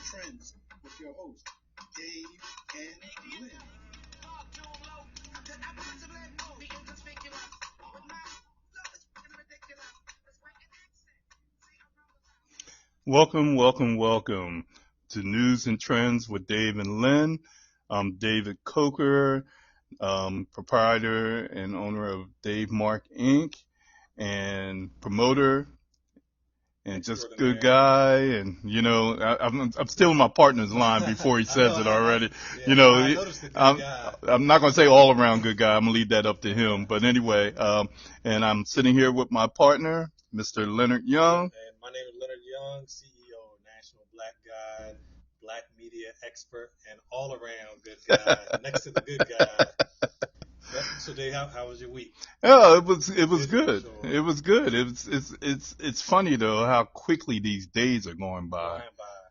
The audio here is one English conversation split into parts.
Trendz with your host, Dave and Lynn. Welcome to Newz and Trendz with Dave and Lynn. I'm David Coker, proprietor and owner of Dave Mark Inc. and promoter and just good guy. And, I'm stealing my partner's line before he says it already. I'm not going to say all around good guy. I'm going to leave that up to him. But anyway, and I'm sitting here with my partner, Mr. Leonard Young. And my name is Leonard Young, CEO of National Black Guide, Black Media Expert, and all around good guy, next to the good guy. So Dave, how was your week? Oh, it was good. It was good. It's funny though how quickly these days are going by.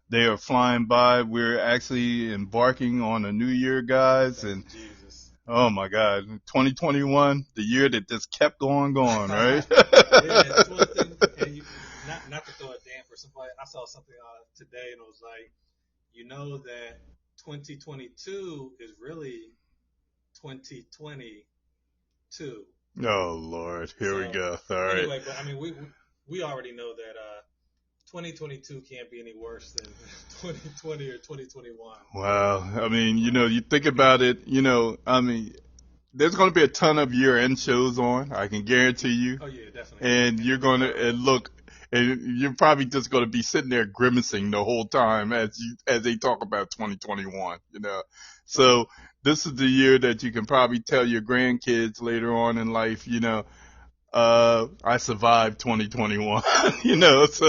They are flying by. We're actually embarking on a new year, guys, and Jesus. Oh my God, 2021, the year that just kept going, right? Yeah, it's one thing, and not to throw a damper. I saw something today, and it was like, that 2022 is really 2022. Oh Lord, here we go. All right. Anyway, but I mean, we already know that 2022 can't be any worse than 2020 or 2021. Wow. I mean, you think about it. There's going to be a ton of year-end shows on. I can guarantee you. Oh yeah, definitely. And you're going to look. And you're probably just going to be sitting there grimacing the whole time as they talk about 2021, So this is the year that you can probably tell your grandkids later on in life, I survived 2021, so. I was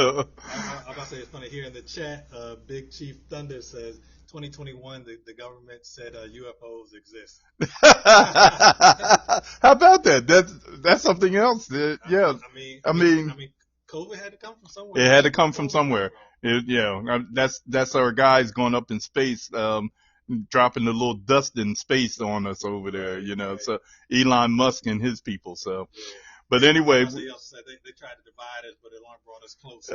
about to say, it's funny here in the chat, Big Chief Thunder says 2021, the government said UFOs exist. How about that? That's something else. Yeah. I mean, COVID had to come from somewhere. It had to come from somewhere. That's our guys going up in space, dropping the little dust in space on us over there, Right. So Elon Musk and his people. So, but anyway. Somebody else said they tried to divide us, but it only brought us closer.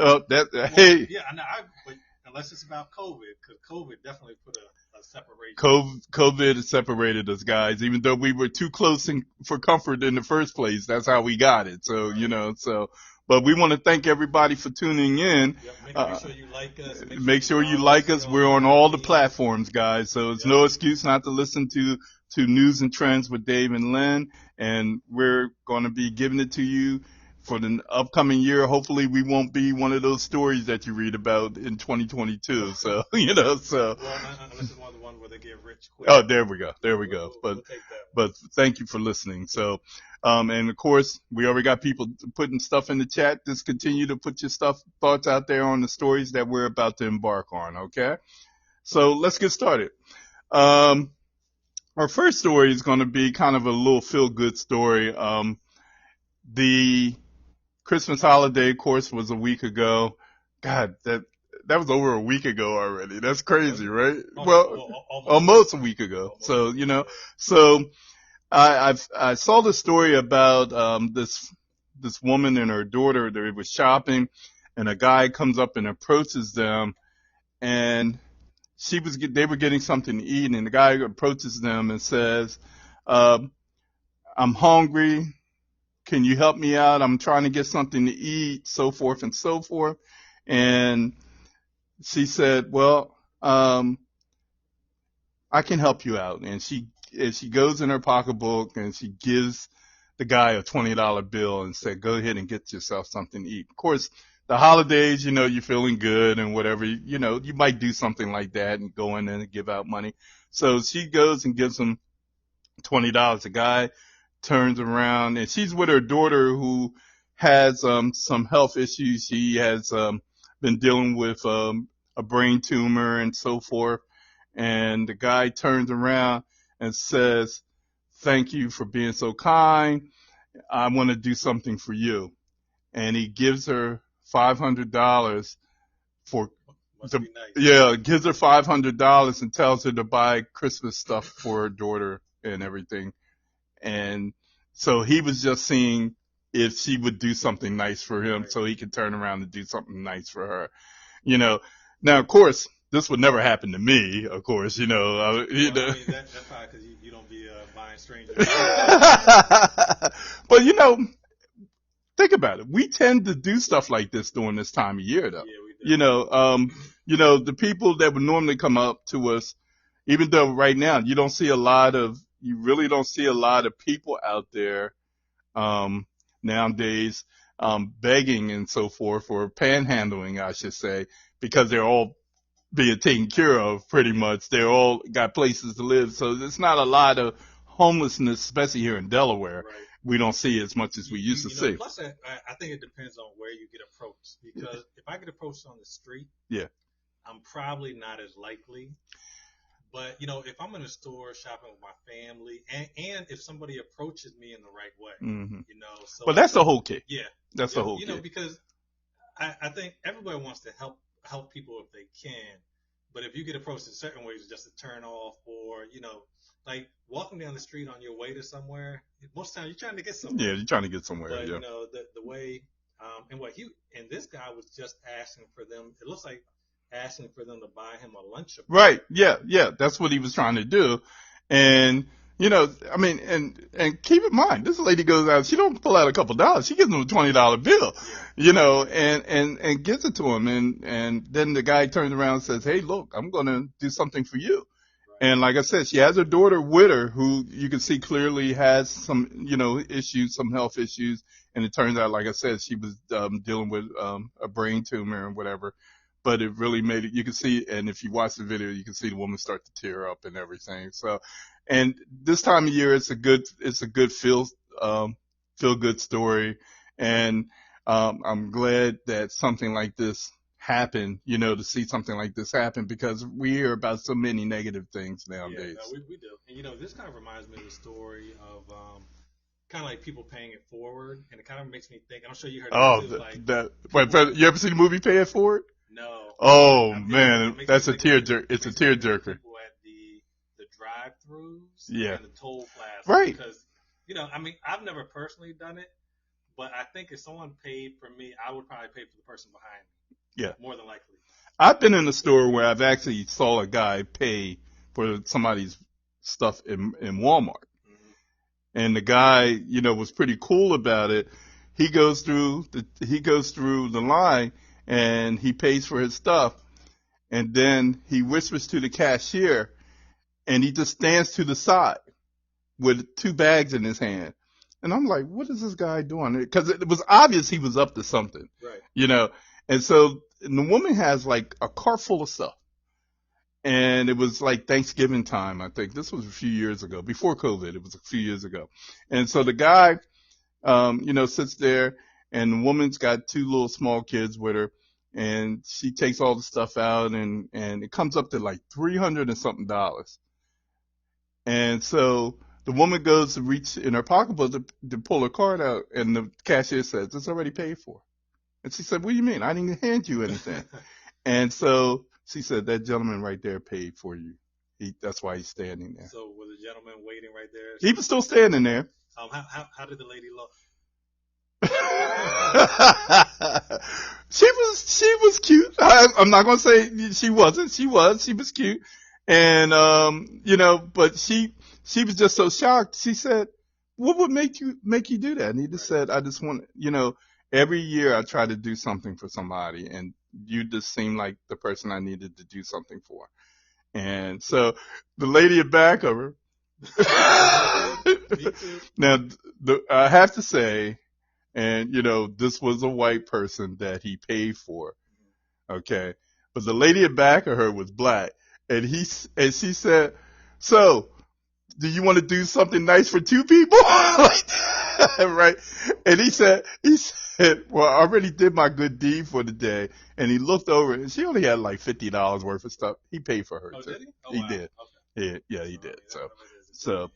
Hey. Yeah, I know. But unless it's about COVID, because COVID definitely put a separation. COVID separated us, guys, even though we were too close for comfort in the first place. That's how we got it. So, but we want to thank everybody for tuning in. Yep, make sure you like us. Make sure you like us. We're on all the platforms, guys. So it's no excuse not to listen to Newz and Trendz with Dave and Lynn. And we're going to be giving it to you for the upcoming year. Hopefully we won't be one of those stories that you read about in 2022. So, Well, unless it's one of the ones where they get rich quick. Oh, there we go. But we'll take that. But thank you for listening. So, and of course, we already got people putting stuff in the chat. Just continue to put your thoughts out there on the stories that we're about to embark on. Okay. So let's get started. Our first story is going to be kind of a little feel-good story. The Christmas holiday, of course, was a week ago. God, that was over a week ago already. That's crazy, right? Almost a week ago. So, so I saw the story about this woman and her daughter. They were shopping, and a guy comes up and approaches them, and they were getting something to eat, and the guy approaches them and says, "I'm hungry. Can you help me out? I'm trying to get something to eat," so forth and so forth. And she said, "Well, I can help you out." And she goes in her pocketbook and she gives the guy a $20 bill and said, "Go ahead and get yourself something to eat." Of course, the holidays, you're feeling good and whatever, you might do something like that and go in and give out money. So she goes and gives him $20. The guy turns around, and she's with her daughter who has some health issues. She has been dealing with a brain tumor and so forth. And the guy turns around and says, "Thank you for being so kind. I want to do something for you." And he gives her $500 for Must be nice. Yeah, gives her $500 and tells her to buy Christmas stuff for her daughter and everything. And so he was just seeing if she would do something nice for him, so he could turn around and do something nice for her. Now, of course, this would never happen to me, of course, you know. Well, I mean, that's probably because you don't be buying strangers. But, you know, think about it. We tend to do stuff like this during this time of year, though. Yeah, we do. You know, the people that would normally come up to us, even though right now you really don't see a lot of people out there, nowadays, begging and so forth, or panhandling, I should say, because they're all being taken care of pretty much. They're all got places to live. So there's not a lot of homelessness, especially here in Delaware. Right. We don't see as much as we used to see. Plus, I think it depends on where you get approached. Because if I get approached on the street, Yeah. I'm probably not as likely. But, you know, if I'm in a store shopping with my family, and if somebody approaches me in the right way, you know. So, but that's the whole key. Yeah. That's the whole key. You know, because I think everybody wants to help people if they can. But if you get approached in certain ways just to turn off, or, you know, like walking down the street on your way to somewhere, most of the time you're trying to get somewhere. Yeah, you're trying to get somewhere. But, yeah. you know, the way, and this guy was just asking for them, it looks like asking for them to buy him a lunch. Right. Yeah. Yeah. That's what he was trying to do. And, you know, I mean, and keep in mind, this lady goes out, she don't pull out a couple dollars. She gives him a $20 bill, you know, and gives it to him. And then the guy turns around and says, hey, look, I'm going to do something for you. And like I said, she has her daughter with her, who you can see clearly has some, you know, issues, some health issues. And it turns out, like I said, she was dealing with a brain tumor and whatever. But it really made it, you can see, and if you watch the video, you can see the woman start to tear up and everything. So, and this time of year, it's a good feel good story. And I'm glad that something like this happen, you know, to see something like this happen, because we hear about so many negative things nowadays. Yeah, we do. And, you know, this kind of reminds me of the story of kind of like people paying it forward. And it kind of makes me think, and I'm sure you heard wait, you ever seen the movie Pay It Forward? No. Oh, man, that's a tearjerker. It's a tearjerker. People at the drive-thrus Yeah. and the toll plaza. Right. Because, you know, I mean, I've never personally done it, but I think if someone paid for me, I would probably pay for the person behind me. Yeah. More than likely. I've been in a store where I've actually saw a guy pay for somebody's stuff in Walmart. Mm-hmm. And the guy, you know, was pretty cool about it. He goes through the line and he pays for his stuff. And then he whispers to the cashier and he just stands to the side with 2 bags in his hand. And I'm like, what is this guy doing? Because it was obvious he was up to something. Right. You know, and so the woman has like a cart full of stuff. And it was like Thanksgiving time, I think. This was a few years ago, before COVID. It was a few years ago. And so the guy, you know, sits there, and the woman's got 2 little small kids with her, and she takes all the stuff out, and it comes up to like $300 and something. And so the woman goes to reach in her pocketbook to pull her card out, and the cashier says, it's already paid for. And she said, what do you mean? I didn't hand you anything. And so she said, that gentleman right there paid for you. That's why he's standing there. So was the gentleman waiting right there? He was still standing there. How did the lady look? She was cute. I'm not going to say she wasn't. She was cute. And, you know, but she was just so shocked. She said, what would make you do that? And he just said, I just want, you know, every year I try to do something for somebody, and you just seem like the person I needed to do something for. And so the lady at back of her, now I have to say, and you know, this was a white person that he paid for. Okay. But the lady at back of her was black, and she said, so do you want to do something nice for 2 people? Right. And he said, well, I already did my good deed for the day. And he looked over, and she only had like $50 worth of stuff. He paid for her too. Did he? Oh, he wow. did. Okay. Yeah, he did. So,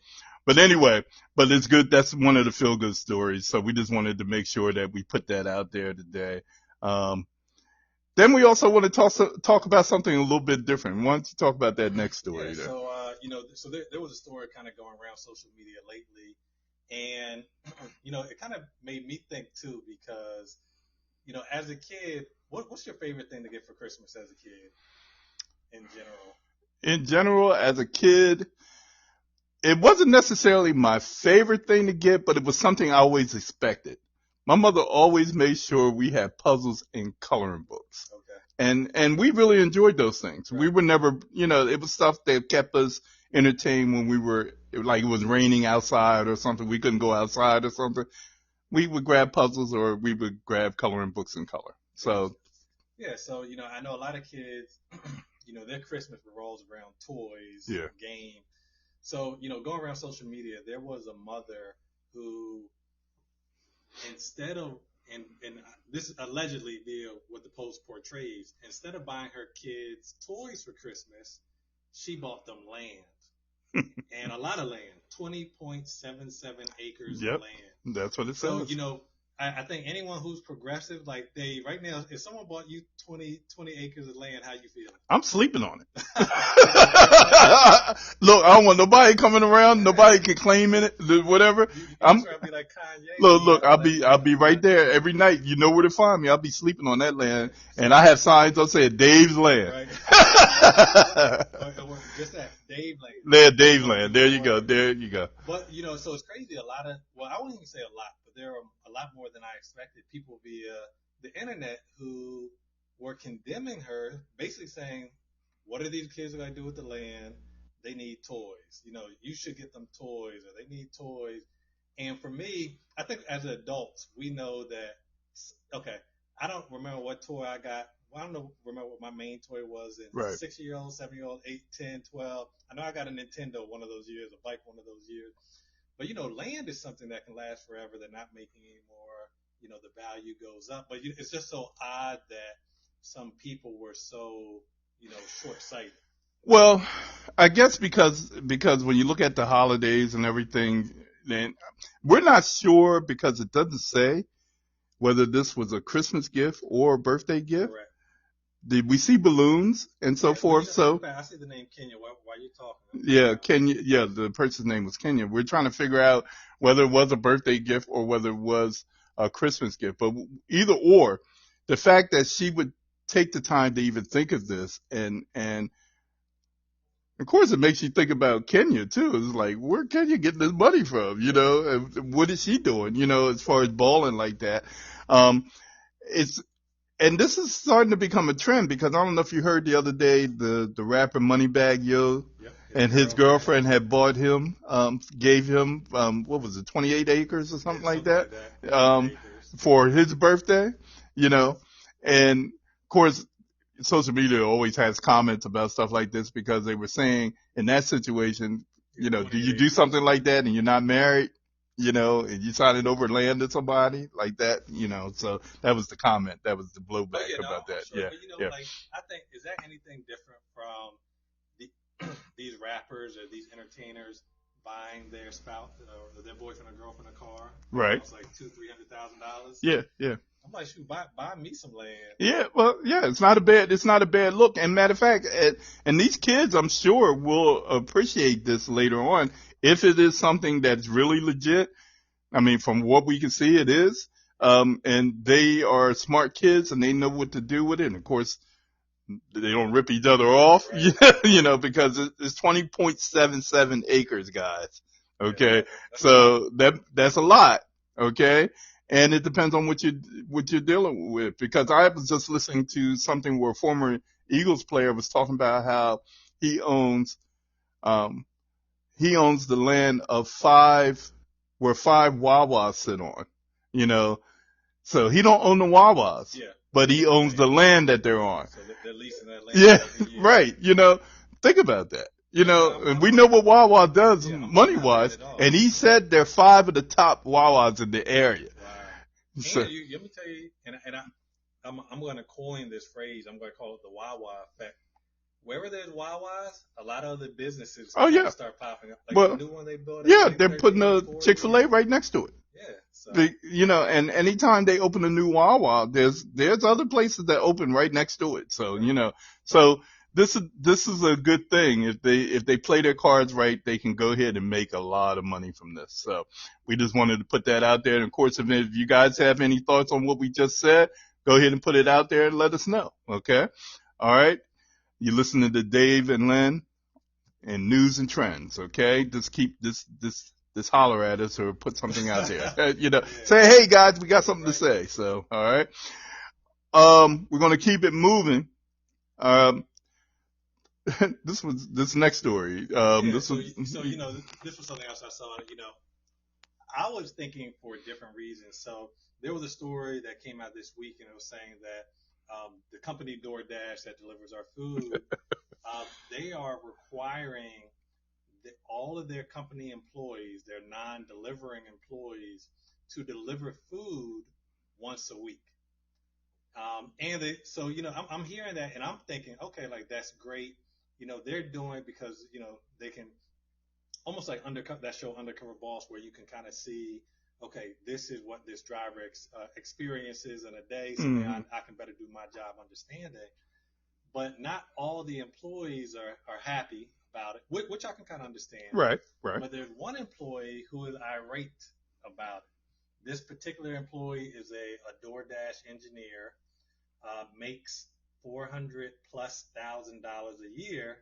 but anyway, but it's good. That's one of the feel good stories. So we just wanted to make sure that we put that out there today. Then we also want to talk about something a little bit different. Why don't you talk about that next story? Yeah, there? so, you know, there was a story kind of going around social media lately, and, you know, it kind of made me think too, because, you know, as a kid, what's your favorite thing to get for Christmas as a kid? in general? In general, as a kid, it wasn't necessarily my favorite thing to get, but it was something I always expected. My mother always made sure we had puzzles and coloring books. Okay. And we really enjoyed those things. Right. We were never, it was stuff that kept us entertained when we were, like it was raining outside or something. We couldn't go outside or something. We would grab puzzles or we would grab coloring books in color. So. Yeah, so, I know a lot of kids, their Christmas revolves around toys, Yeah. games. So, going around social media, there was a mother who, instead of, and this allegedly via what the post portrays, instead of buying her kids toys for Christmas, she bought them land. And a lot of land, 20.77 acres Yep. of land. That's what it So, says. I think anyone who's progressive, like Dave, right now, if someone bought you 20 acres of land, how you feel? I'm sleeping on it. Look, I don't want nobody coming around. Nobody can claim in it, whatever. I'm trying to be like Kanye. Look, I'll be right there every night. You know where to find me. I'll be sleeping on that land, and I have signs that say Dave's land. Right. Just that, Dave land. Yeah, Dave's land. There you go. There you go. But so it's crazy. I wouldn't even say a lot, but there are a lot more than I expected. People via the internet who were condemning her, basically saying, "What are these kids going to do with the land? They need toys. You should get them toys, or they need toys." And for me, I think as adults, we know that. Okay, I don't remember what toy I got. Well, I don't remember what my main toy was in Right. 6-year-old, 7-year-old, 8, 10, 12. I know I got a Nintendo one of those years, a bike one of those years. But, land is something that can last forever. They're not making anymore. The value goes up. But it's just so odd that some people were so, short-sighted. Well, I guess because when you look at the holidays and everything, then we're not sure because it doesn't say whether this was a Christmas gift or a birthday gift. Correct. Did we see balloons and so forth? So I see the name Kenya. Why are you talking? yeah, Kenya. Yeah, the person's name was Kenya. We're trying to figure out whether it was a birthday gift or whether it was a Christmas gift. But either or, the fact that she would take the time to even think of this, and of course it makes you think about Kenya too. It's like, where Kenya getting this money from? And what is she doing? As far as balling like that. And this is starting to become a trend because I don't know if you heard the other day the rapper Moneybagg Yo and his girlfriend had bought him, gave him what was it, 28 acres or something like that, for his birthday, and of course social media always has comments about stuff like this because they were saying in that situation, do you do something like that and you're not married? And you signing over land to somebody like that, so that was the comment. That was the blowback about that. Sure. Yeah. But, yeah. like, I think, is that anything different from these rappers or these entertainers buying their spouse or their boyfriend or girlfriend a car? Right. It's like $200,000-$300,000. Yeah. Yeah. I'm like, shoot, buy me some land. Yeah. Well, yeah, it's not a bad look. And matter of fact, and these kids, I'm sure will appreciate this later on. If it is something that's really legit, I mean, from what we can see, it is. And they are smart kids and they know what to do with it. And of course, they don't rip each other off, right. Because it's 20.77 acres, guys. Okay. Yeah, so that's a lot. Okay. And it depends on what you're dealing with, because I was just listening to something where a former Eagles player was talking about how he owns the land of where 5 Wawas sit on, so he don't own the Wawas, but he owns the land that they're on. So they're leasing that land. Yeah, right. Think about that. And we know what Wawa does money wise, and he said there are 5 of the top Wawas in the area. Wow. So, let me tell you, and I'm going to coin this phrase. I'm going to call it the Wawa effect. Wherever there's Wawas, a lot of other businesses start popping up. Like the new one they built. Yeah, they're putting a Chick-fil-A right next to it. Yeah. So. And anytime they open a new Wawa, there's other places that open right next to it. So, so this is a good thing. If they play their cards right, they can go ahead and make a lot of money from this. So we just wanted to put that out there. And of course, if you guys have any thoughts on what we just said, go ahead and put it out there and let us know. Okay. All right. You listening to Dave and Lynn and Newz and Trendz, okay? Just keep this holler at us or put something out there. Yeah. Say, hey guys, we got something to say. So, all right. We're going to keep it moving. This next story. So you know, this was something else I saw. You know, I was thinking for different reasons. So there was a story that came out this week, and it was saying that the company DoorDash that delivers our food, they are requiring all of their company employees, their non-delivering employees, to deliver food once a week. So you know, I'm hearing that, and I'm thinking, okay, like that's great. You know, they're doing it because you know they can almost like that show Undercover Boss, where you can kind of see, okay, this is what this driver experiences in a day, so I can better do my job understanding. But not all the employees are happy about it, which I can kind of understand. Right. But there's one employee who is irate about it. This particular employee is a DoorDash engineer, makes $400,000+ a year,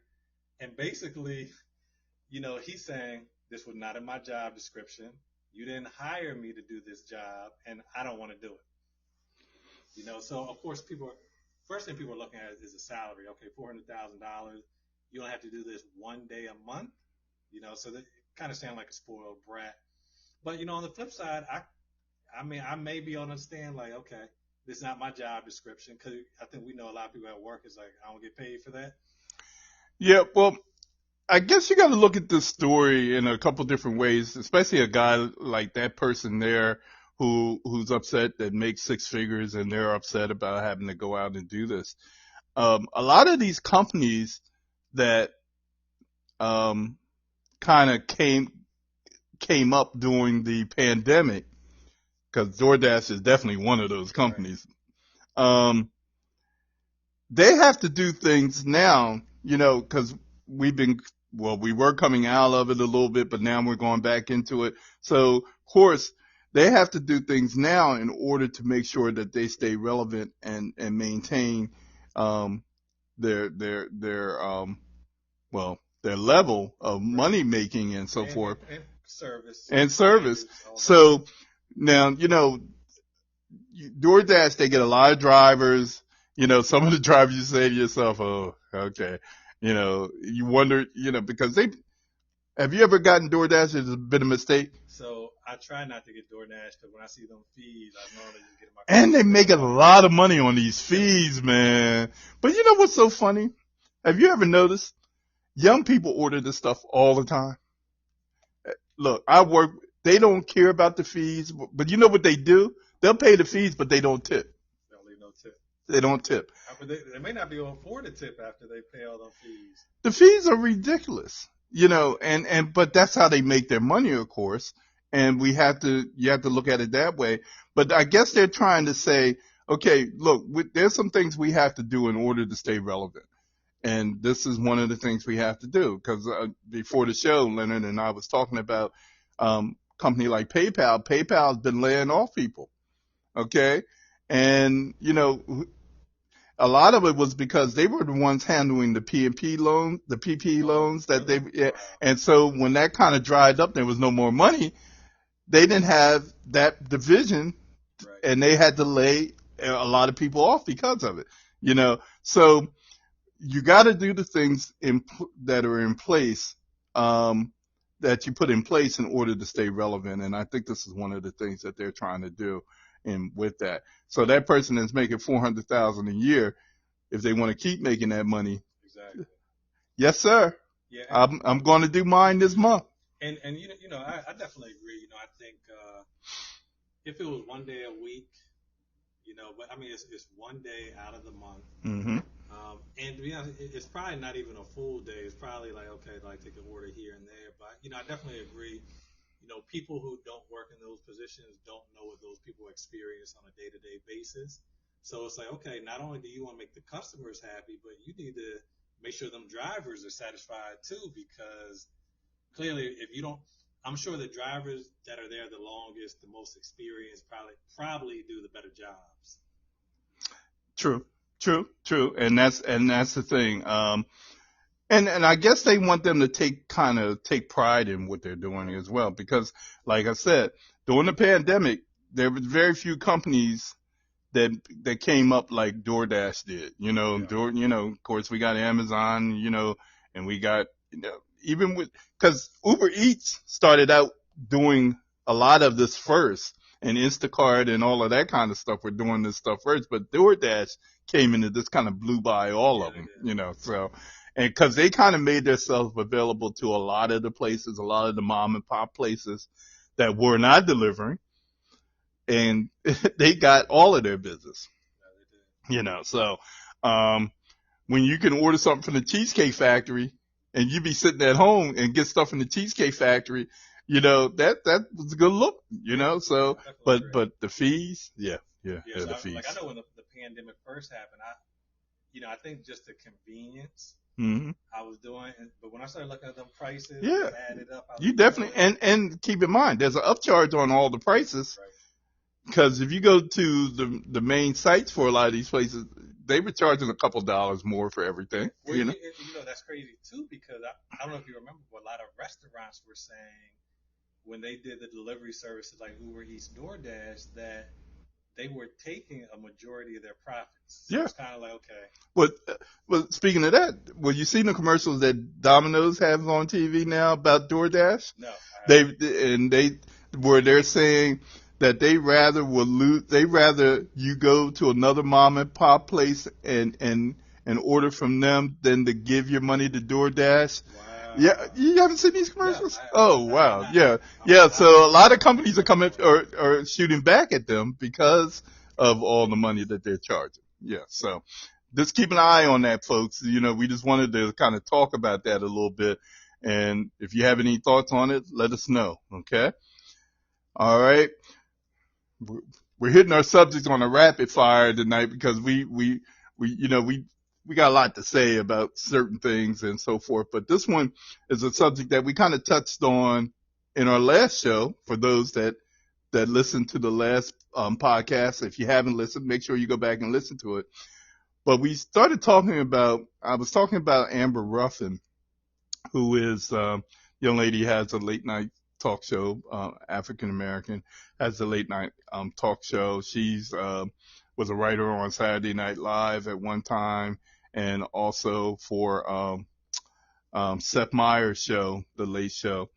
and basically, you know, he's saying this was not in my job description. You didn't hire me to do this job, and I don't want to do it. You know, so of course first thing people are looking at is the salary. Okay, $400,000. You don't have to do this one day a month. You know, so that kind of sound like a spoiled brat. But you know, on the flip side, I mean, I may be on the stand like, okay, this is not my job description, because I think we know a lot of people at work is like, I don't get paid for that. Yeah. Well, I guess you got to look at this story in a couple different ways, especially a guy like that person there who's upset that makes six figures and they're upset about having to go out and do this. A lot of these companies that kind of came up during the pandemic, because DoorDash is definitely one of those companies. They have to do things now, you know, because we were coming out of it a little bit, but now we're going back into it. So, of course, they have to do things now in order to make sure that they stay relevant and maintain their level of money making and so forth. And service. So now, you know, DoorDash, they get a lot of drivers. You know, some of the drivers, you say to yourself, oh, okay. You know, you wonder, you know, because have you ever gotten DoorDash? Has it been a mistake? So I try not to get DoorDash, because when I see them fees, I know that you get my. And they make a lot of money on these fees, man. But you know what's so funny? Have you ever noticed young people order this stuff all the time? Look, they don't care about the fees, but you know what they do? They'll pay the fees, but they don't tip. They'll leave no tip. They don't tip. But they may not be able to afford a tip after they pay all those fees. The fees are ridiculous, you know, but that's how they make their money, of course. And you have to look at it that way. But I guess they're trying to say, okay, look, there's some things we have to do in order to stay relevant. And this is one of the things we have to do, because before the show, Leonard and I was talking about company like PayPal. PayPal has been laying off people, okay? And, you know, a lot of it was because they were the ones handling the PPP loans that and so when that kind of dried up, there was no more money. They didn't have that division, and they had to lay a lot of people off because of it, you know? So you got to do the things that are in place, that you put in place in order to stay relevant. And I think this is one of the things that they're trying to do with that. So that person that's making $400,000 a year, if they want to keep making that money. Exactly. Yes, sir. Yeah. I'm going to do mine this month. And you know, I definitely agree. You know, I think, if it was one day a week, you know, but I mean, it's one day out of the month. Mm-hmm. And to be honest, it's probably not even a full day. It's probably like, okay, like take an order here and there. But, you know, I definitely agree. You know, people who don't work in those positions don't know what those people experience on a day-to-day basis. So it's like, okay, not only do you want to make the customers happy, but you need to make sure them drivers are satisfied too, because clearly if you don't, I'm sure the drivers that are there the longest, the most experienced, probably do the better jobs. True. True, and that's the thing. And I guess they want them to take pride in what they're doing as well, because, like I said, during the pandemic, there was very few companies that came up like DoorDash did. Of course, we got Amazon, and we got, even with, because Uber Eats started out doing a lot of this first, and Instacart and all of that kind of stuff were doing this stuff first, but DoorDash came into this, kind of blew by all of them, so. And because they kind of made themselves available to a lot of the places, a lot of the mom and pop places that were not delivering, and they got all of their business. So when you can order something from the Cheesecake Factory and you be sitting at home and get stuff from the Cheesecake Factory, that was a good look, So, but the fees, the fees. Like, I know when the pandemic first happened, I think just the convenience. Mm-hmm. I was doing, but when I started looking at them prices, added up. You definitely, and keep in mind, there's an upcharge on all the prices, because if you go to the main sites for a lot of these places, they were charging a couple $dollars more for everything. Well, that's crazy too, because I don't know if you remember, but a lot of restaurants were saying when they did the delivery services like Uber Eats, DoorDash, that they were taking a majority of their profits. So it's kind of like, okay. Well, speaking of that, you seen the commercials that Domino's has on TV now about DoorDash? No. They're saying that they rather you go to another mom and pop place and order from them than to give your money to DoorDash. Wow. Yeah, you haven't seen these commercials? No, wow. Yeah. So a lot of companies are coming or shooting back at them because of all the money that they're charging. Yeah. So just keep an eye on that, folks. We just wanted to kind of talk about that a little bit. And if you have any thoughts on it, let us know. Okay. All right. We're hitting our subjects on a rapid fire tonight because we got a lot to say about certain things and so forth. But this one is a subject that we kind of touched on in our last show. For those that listened to the last podcast, if you haven't listened, make sure you go back and listen to it. But I was talking about Amber Ruffin, who is young lady, has a late night talk show, African American, has a late night talk show. She's was a writer on Saturday Night Live at one time, and also for Seth Meyers' show, The Late Show.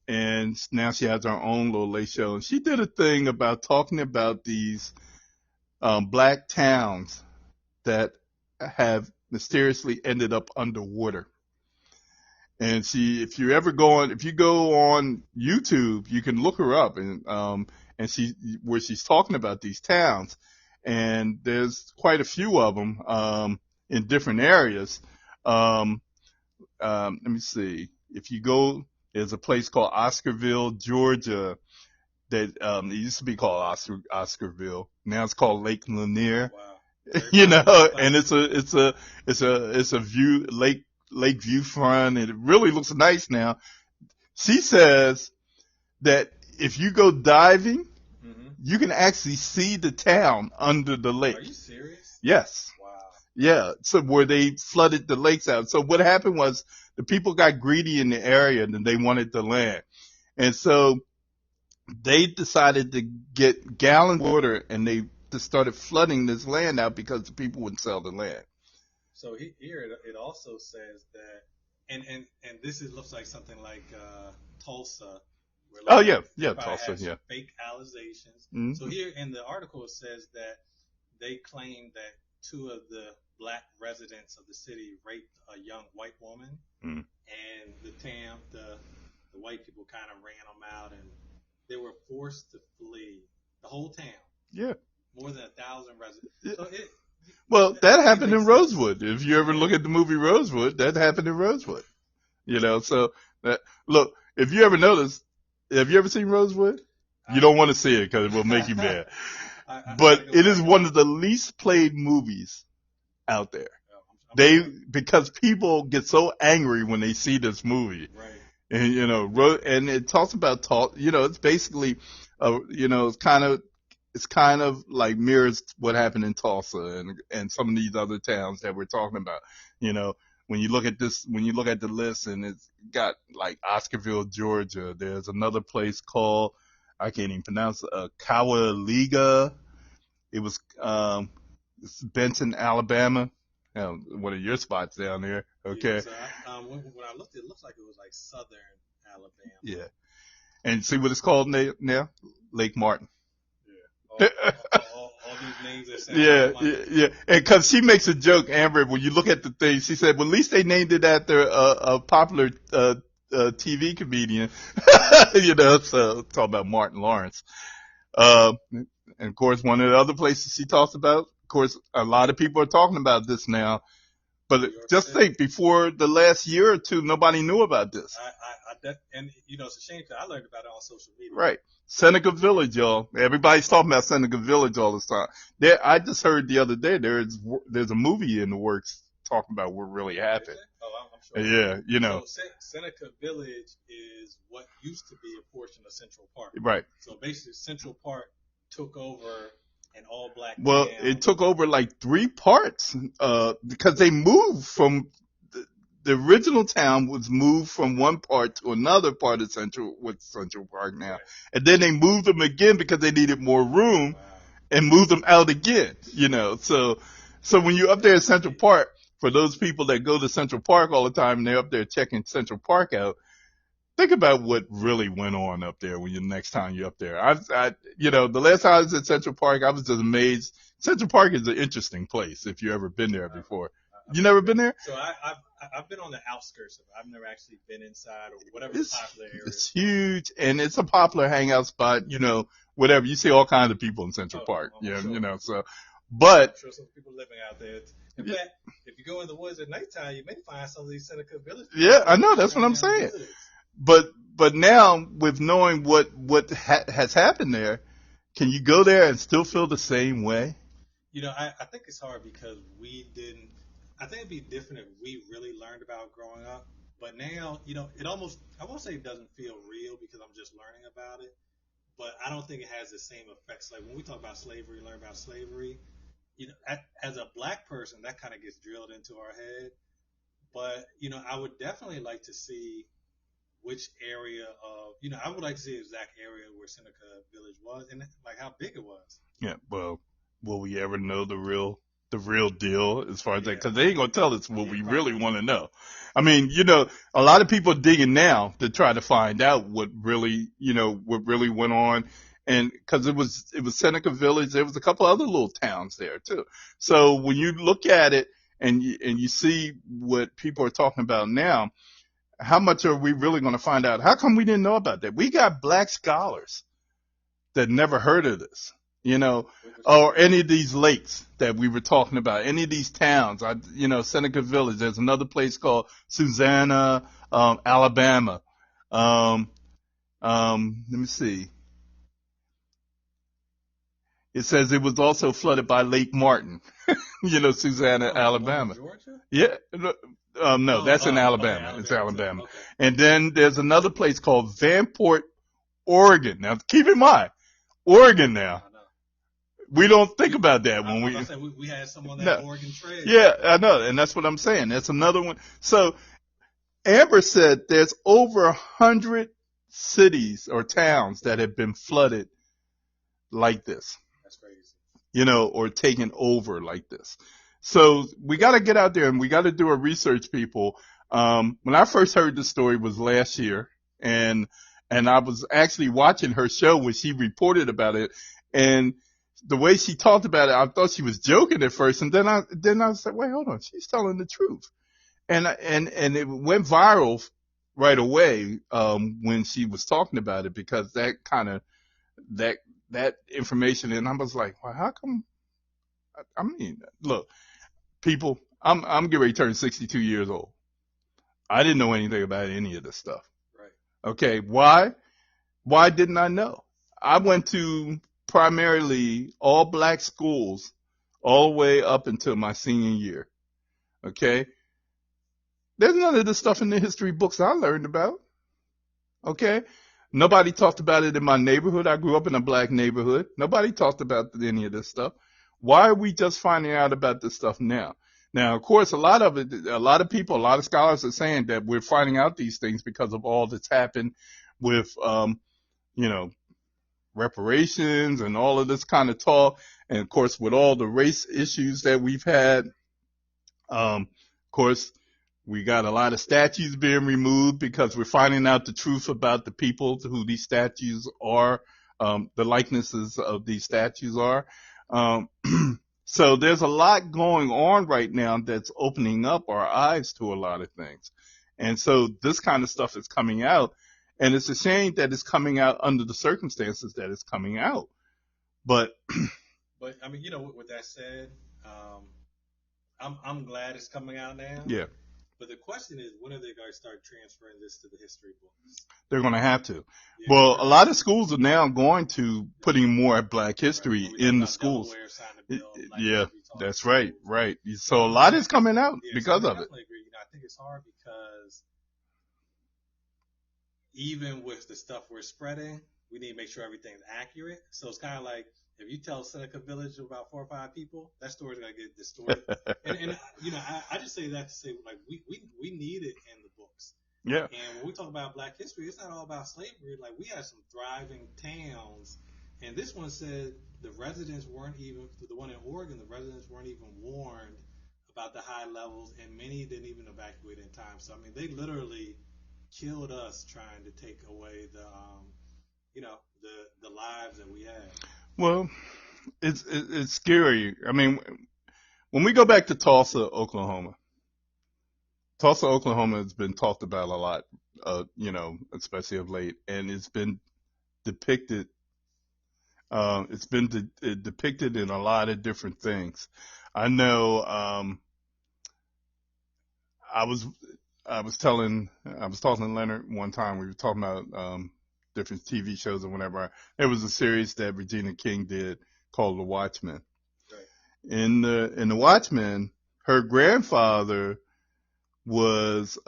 And now she has her own little late show. And she did a thing about talking about these black towns that have mysteriously ended up underwater. And if you go on YouTube, you can look her up, and where she's talking about these towns, and there's quite a few of them in different areas. Let me see. If you go, there's a place called Oscarville, Georgia, that it used to be called Oscarville. Now it's called Lake Lanier. Wow. And it's a view lake viewfront, and it really looks nice now. She says that if you go diving, you can actually see the town under the lake. Are you serious? Yes. Wow. Yeah. So where they flooded the lakes out. So what happened was the people got greedy in the area and they wanted the land. And so they decided to get gallon water, and they just started flooding this land out because the people wouldn't sell the land. So here it also says that, and this looks like something like Tulsa. Where Tulsa, yeah. Fake allegations. Mm-hmm. So here in the article it says that they claim that two of the black residents of the city raped a young white woman, and the white people kind of ran them out, and they were forced to flee the whole town. Yeah. More than 1,000 residents. So well, that happened in Rosewood. If you ever look at the movie Rosewood, that happened in Rosewood. So look, if you ever notice, have you ever seen Rosewood? You don't want to see it because it will make you mad. But it is one of the least played movies out there. Because people get so angry when they see this movie. Right. And and it talks about it's basically it's kind of it's kind of like mirrors what happened in Tulsa and some of these other towns that we're talking about. You know, when you look at the list and it's got like Oscarville, Georgia. There's another place called, I can't even pronounce it, Cowaliga. It was, it's Benton, Alabama. One of your spots down there. Okay. Yeah, so when I looked, it looks like it was like southern Alabama. Yeah. And see what it's called now? Lake Martin. Yeah. All these names that sound Yeah, like yeah. And cause she makes a joke, Amber, when you look at the thing, she said, well, at least they named it after a popular, TV comedian. You know, so talk about Martin Lawrence. And of course, one of the other places she talks about, of course, a lot of people are talking about this now, but just think, before the last year or two, nobody knew about this. And you know, it's a shame because I learned about it on social media. Right. Seneca Village, y'all. Everybody's talking about Seneca Village all this time. I just heard the other day there's a movie in the works talking about what really happened. Oh, I'm sure. Yeah, you know. So Seneca Village is what used to be a portion of Central Park. Right. So basically, Central Park took over an all-black Well, town. it took over like 3 parts, because they moved from the original town was moved from one part to another part of Central Park now. Right. And then they moved them again because they needed more room. Wow. And moved them out again, you know. So when you're up there in Central Park, for those people that go to Central Park all the time and they're up there checking Central Park out, think about what really went on up there when next time you're up there. You know, the last time I was at Central Park, I was just amazed. Central Park is an interesting place if you've ever been there before. You never been there? So I've been on the outskirts of it. I've never actually been inside or whatever the popular area. It's huge, and it's a popular hangout spot. You know, whatever. You see all kinds of people in Central Park. Yeah, sure. You know. So, but I'm sure some people living out there. In fact, if you go in the woods at nighttime, you may find some of these Seneca Village. Yeah, I know. That's what I'm saying. But now, with knowing what has happened there, can you go there and still feel the same way? You know, I think it's hard because we didn't. I think it'd be different if we really learned about growing up. But now, you know, it almost, I won't say it doesn't feel real because I'm just learning about it. But I don't think it has the same effects. Like when we talk about slavery, learn about slavery, you know, as a black person, that kind of gets drilled into our head. But, you know, I would definitely like to see which area of, you know, I would like to see the exact area where Seneca Village was and like how big it was. Yeah, well, will we ever know the real deal as far as that? Because they ain't gonna tell us what we really want to know. I mean, you know, a lot of people are digging now to try to find out what really went on, and because it was Seneca Village, there was a couple other little towns there too. So when you look at it and you see what people are talking about now, how much are we really going to find out? How come we didn't know about that? We got black scholars that never heard of this. You know, or any of these lakes that we were talking about, any of these towns, Seneca Village. There's another place called Susanna, Alabama. Let me see. It says it was also flooded by Lake Martin. You know, Susanna, Alabama. Georgia? Yeah. No, that's in Alabama. Okay, It's Alabama. Okay. And then there's another place called Vanport, Oregon. Now, keep in mind, Oregon now. We don't think about that when we had some on that Oregon Trail. Yeah, I know, and that's what I'm saying. That's another one. So Amber said there's over 100 cities or towns that have been flooded like this. That's crazy. You know, or taken over like this. So we got to get out there and we got to do a research, people. When I first heard the story was last year, and I was actually watching her show when she reported about it, and the way she talked about it, I thought she was joking at first, and then I was like, wait, hold on, she's telling the truth, and it went viral right away when she was talking about it because that kind of that information, and I was like, well, how come? I mean, look, people, I'm getting ready to turn 62 years old. I didn't know anything about any of this stuff. Right. Okay, why? Why didn't I know? I went to primarily all black schools all the way up until my senior year. Okay? There's none of this stuff in the history books I learned about. Okay? Nobody talked about it in my neighborhood. I grew up in a black neighborhood. Nobody talked about any of this stuff. Why are we just finding out about this stuff now? Now, of course, a lot of people, a lot of scholars are saying that we're finding out these things because of all that's happened with, you know, reparations and all of this kind of talk. And of course, with all the race issues that we've had, of course, we got a lot of statues being removed because we're finding out the truth about the people to who these statues are, the likenesses of these statues are. So there's a lot going on right now that's opening up our eyes to a lot of things. And so this kind of stuff is coming out. And it's a shame that it's coming out under the circumstances that it's coming out. But I mean, with that said, I'm glad it's coming out now. Yeah. But the question is, when are they going to start transferring this to the history books? They're going to have to. Yeah, well, a lot of schools are now going to putting more Black history in the schools. Yeah, that's right. Right. So a lot is coming out because of it. I agree. I think it's hard because even with the stuff we're spreading, we need to make sure everything's accurate. So it's kind of like if you tell Seneca Village about 4 or 5 people, that story's gonna get distorted. and I just say that to say like we need it in the books. Yeah. And when we talk about Black history, it's not all about slavery. Like we had some thriving towns, and this one said the residents weren't even the one in Oregon. The residents weren't even warned about the high levels, and many didn't even evacuate in time. So I mean, they literally killed us trying to take away the lives that we had. Well, it's scary. I mean, when we go back to Tulsa, Oklahoma has been talked about a lot, especially of late, and it's been depicted. Depicted in a lot of different things. I know. I was talking to Leonard one time. We were talking about different TV shows or whatever. There was a series that Regina King did called The Watchmen. Right. In the Watchmen, her grandfather was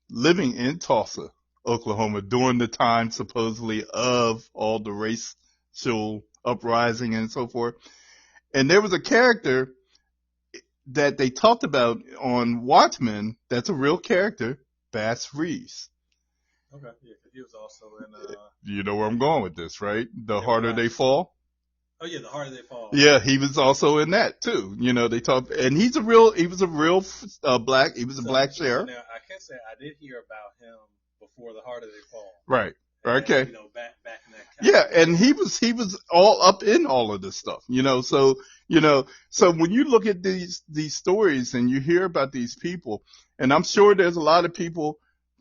living in Tulsa, Oklahoma, during the time supposedly of all the racial uprising and so forth. And there was a character that they talked about on Watchmen that's a real character, Bass Reeves. Okay, yeah, because he was also in. You know where I'm going with this, right? The Harder They Fall. Oh yeah, The Harder They Fall. Yeah, he was also in that too. They talked, and he was a real black. He was a black sheriff. Now I can say I did hear about him before The Harder They Fall. Right. And, okay. Back in that. Yeah, and he was all up in all of this stuff. So when you look at these stories and you hear about these people, and I'm sure there's a lot of people.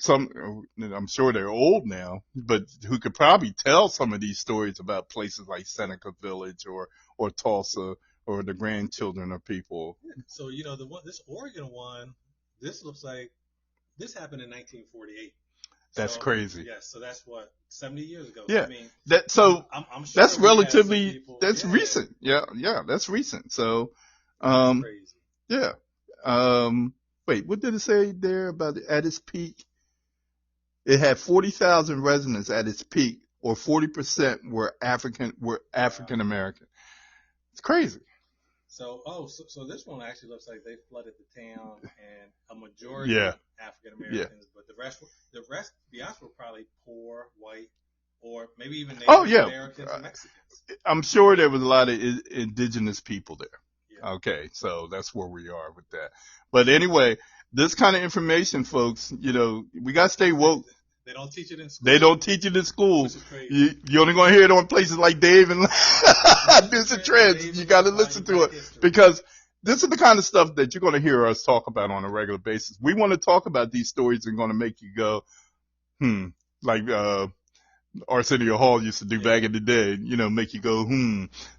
I'm sure they're old now, but who could probably tell some of these stories about places like Seneca Village or Tulsa or the grandchildren of people. So this Oregon one, this looks like this happened in 1948. That's crazy. Yes, so that's what 70 years ago. Yeah, I mean, I'm sure that's relatively people, that's recent. Yeah, that's recent. So, that's crazy. Yeah. Wait, what did it say there about at its peak? It had 40,000 residents at its peak, or 40% were African American. It's crazy. So this one actually looks like they flooded the town, and a majority African Americans, but the rest, to be honest, were probably poor, white, or maybe even Native Americans and Mexicans. I'm sure there was a lot of indigenous people there. Yeah. Okay, so that's where we are with that. But anyway, this kind of information, folks, we got to stay woke. They don't teach it in school. They don't teach it in school. Which is crazy. You're only going to hear it on places like Dave and Newz and Trendz. You got to listen to it because this is the kind of stuff that you're going to hear us talk about on a regular basis. We want to talk about these stories and going to make you go, like Arsenio Hall used to do back in the day, make you go,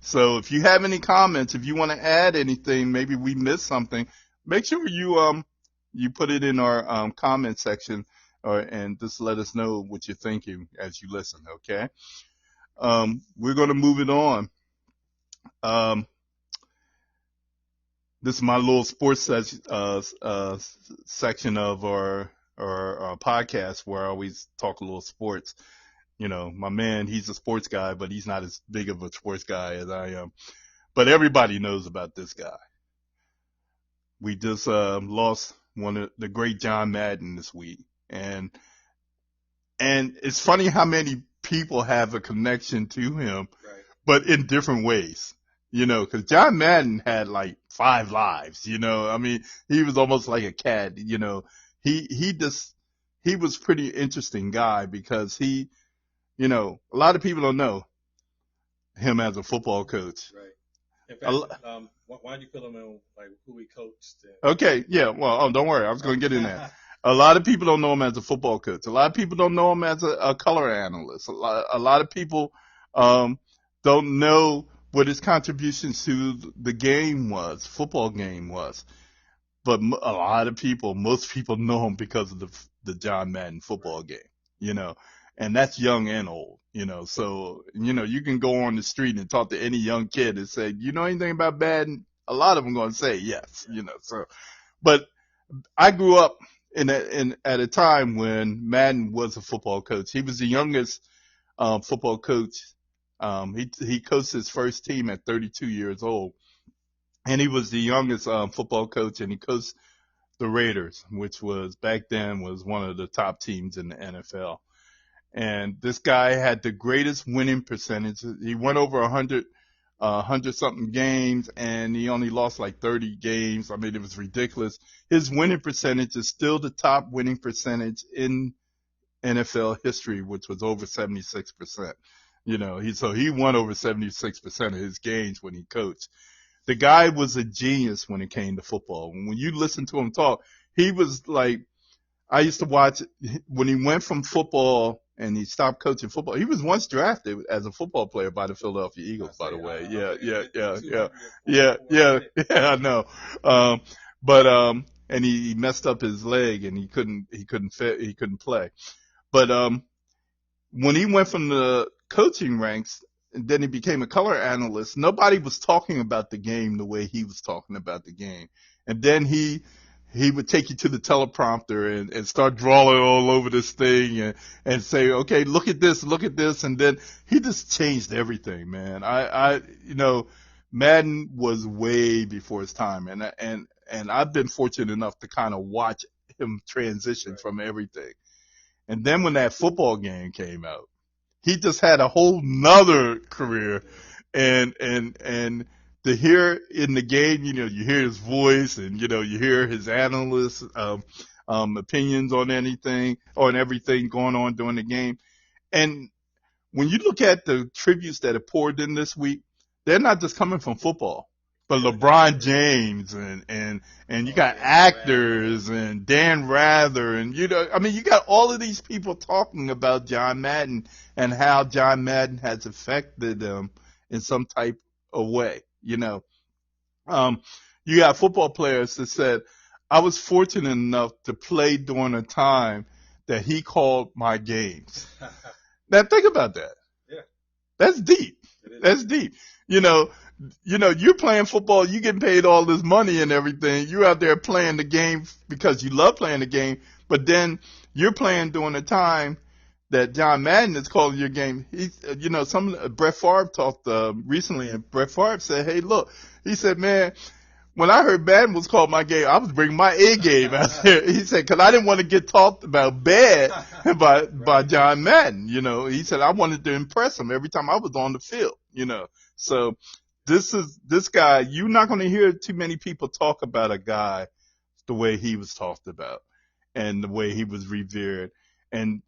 So if you have any comments, if you want to add anything, maybe we missed something, make sure you put it in our comment section. And just let us know what you're thinking as you listen, okay? We're going to move it on. This is my little sports section of our podcast where I always talk a little sports. My man, he's a sports guy, but he's not as big of a sports guy as I am. But everybody knows about this guy. We just lost one of the great John Madden this week, and it's funny how many people have a connection to him, Right. but in different ways. Because John Madden had like 5 lives. I mean, he was almost like a cat. He was pretty interesting guy because he, a lot of people don't know him as a football coach. Right. In fact, why did you fill him in, like, who he coached? Okay, yeah, well, don't worry, I was going to get in there. A lot of people don't know him as a football coach. A lot of people don't know him as a color analyst. A lot of people don't know what his contributions to the game was, football game was. But most people know him because of the John Madden football game, and that's young and old, so, you can go on the street and talk to any young kid and say, you know anything about Madden? A lot of them going to say yes, so, but I grew up at a time when Madden was a football coach. He was the youngest, football coach. He coached his first team at 32 years old. And he was the youngest football coach, and he coached the Raiders, which was back then was one of the top teams in the NFL. And this guy had the greatest winning percentage. He went over 100 something games, and he only lost like 30 games. I mean, it was ridiculous. His winning percentage is still the top winning percentage in NFL history, which was over 76%. He won over 76% of his games when he coached. The guy was a genius when it came to football. When you listen to him talk, he was like, I used to watch when he went from football and he stopped coaching football. He was once drafted as a football player by the Philadelphia Eagles, by the way. Yeah, I know. And he messed up his leg and he couldn't play. But, when he went from the coaching ranks, and then he became a color analyst, nobody was talking about the game the way he was talking about the game. And then he would take you to the teleprompter and start drawing all over this thing and say, okay, look at this. And then he just changed everything, man. Madden was way before his time. And I've been fortunate enough to kind of watch him transition from everything. And then when that football game came out, he just had a whole nother career, and to hear in the game, you hear his voice, and you hear his analysts' opinions on everything going on during the game. And when you look at the tributes that are poured in this week, they're not just coming from football, but LeBron James and you got actors and Dan Rather and you got all of these people talking about John Madden and how John Madden has affected them in some type of way. You got football players that said, I was fortunate enough to play during a time that he called my games. Now think about that. Yeah. That's deep. That's deep. You're playing football, you getting paid all this money and everything. You're out there playing the game because you love playing the game, but then you're playing during a time that John Madden is calling your game. Brett Favre talked recently, and Brett Favre said, hey, look, he said, man, when I heard Madden was called my game, I was bringing my A game out there. He said, because I didn't want to get talked about bad by John Madden. He said, I wanted to impress him every time I was on the field, So this guy, you're not going to hear too many people talk about a guy the way he was talked about and the way he was revered. And,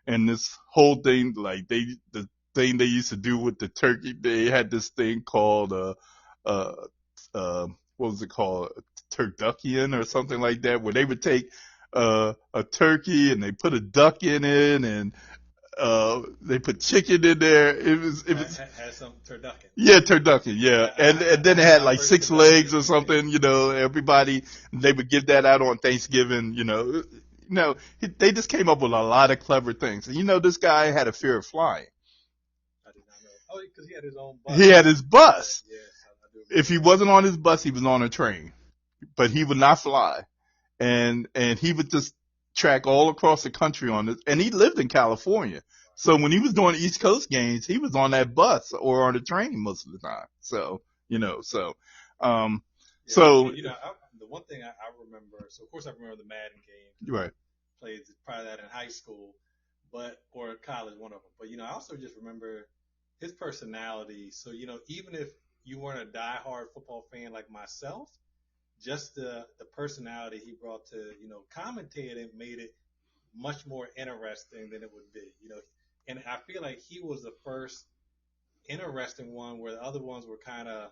and this whole thing, like the thing they used to do with the turkey, they had this thing called, what was it called? Turducken or something like that, where they would take, a turkey and they put a duck in it and, they put chicken in there. It was had some turducken. Yeah, turducken. Yeah. And then it had like 6 legs or something, everybody, they would give that out on Thanksgiving, they just came up with a lot of clever things. And this guy had a fear of flying. I did not know. Oh, because he had his own bus. He had his bus. Yes, if he wasn't on his bus, he was on a train, but he would not fly. And he would just track all across the country on this, and he lived in California. So when he was doing East Coast games, he was on that bus or on the train most of the time. So, um, Yeah, so, the one thing I remember, so of course I remember the Madden game. right. Played probably that in high school, or college, one of them. But I also just remember his personality. So even if you weren't a diehard football fan like myself, just the personality he brought to commentating made it much more interesting than it would be. And I feel like he was the first interesting one where the other ones were kind of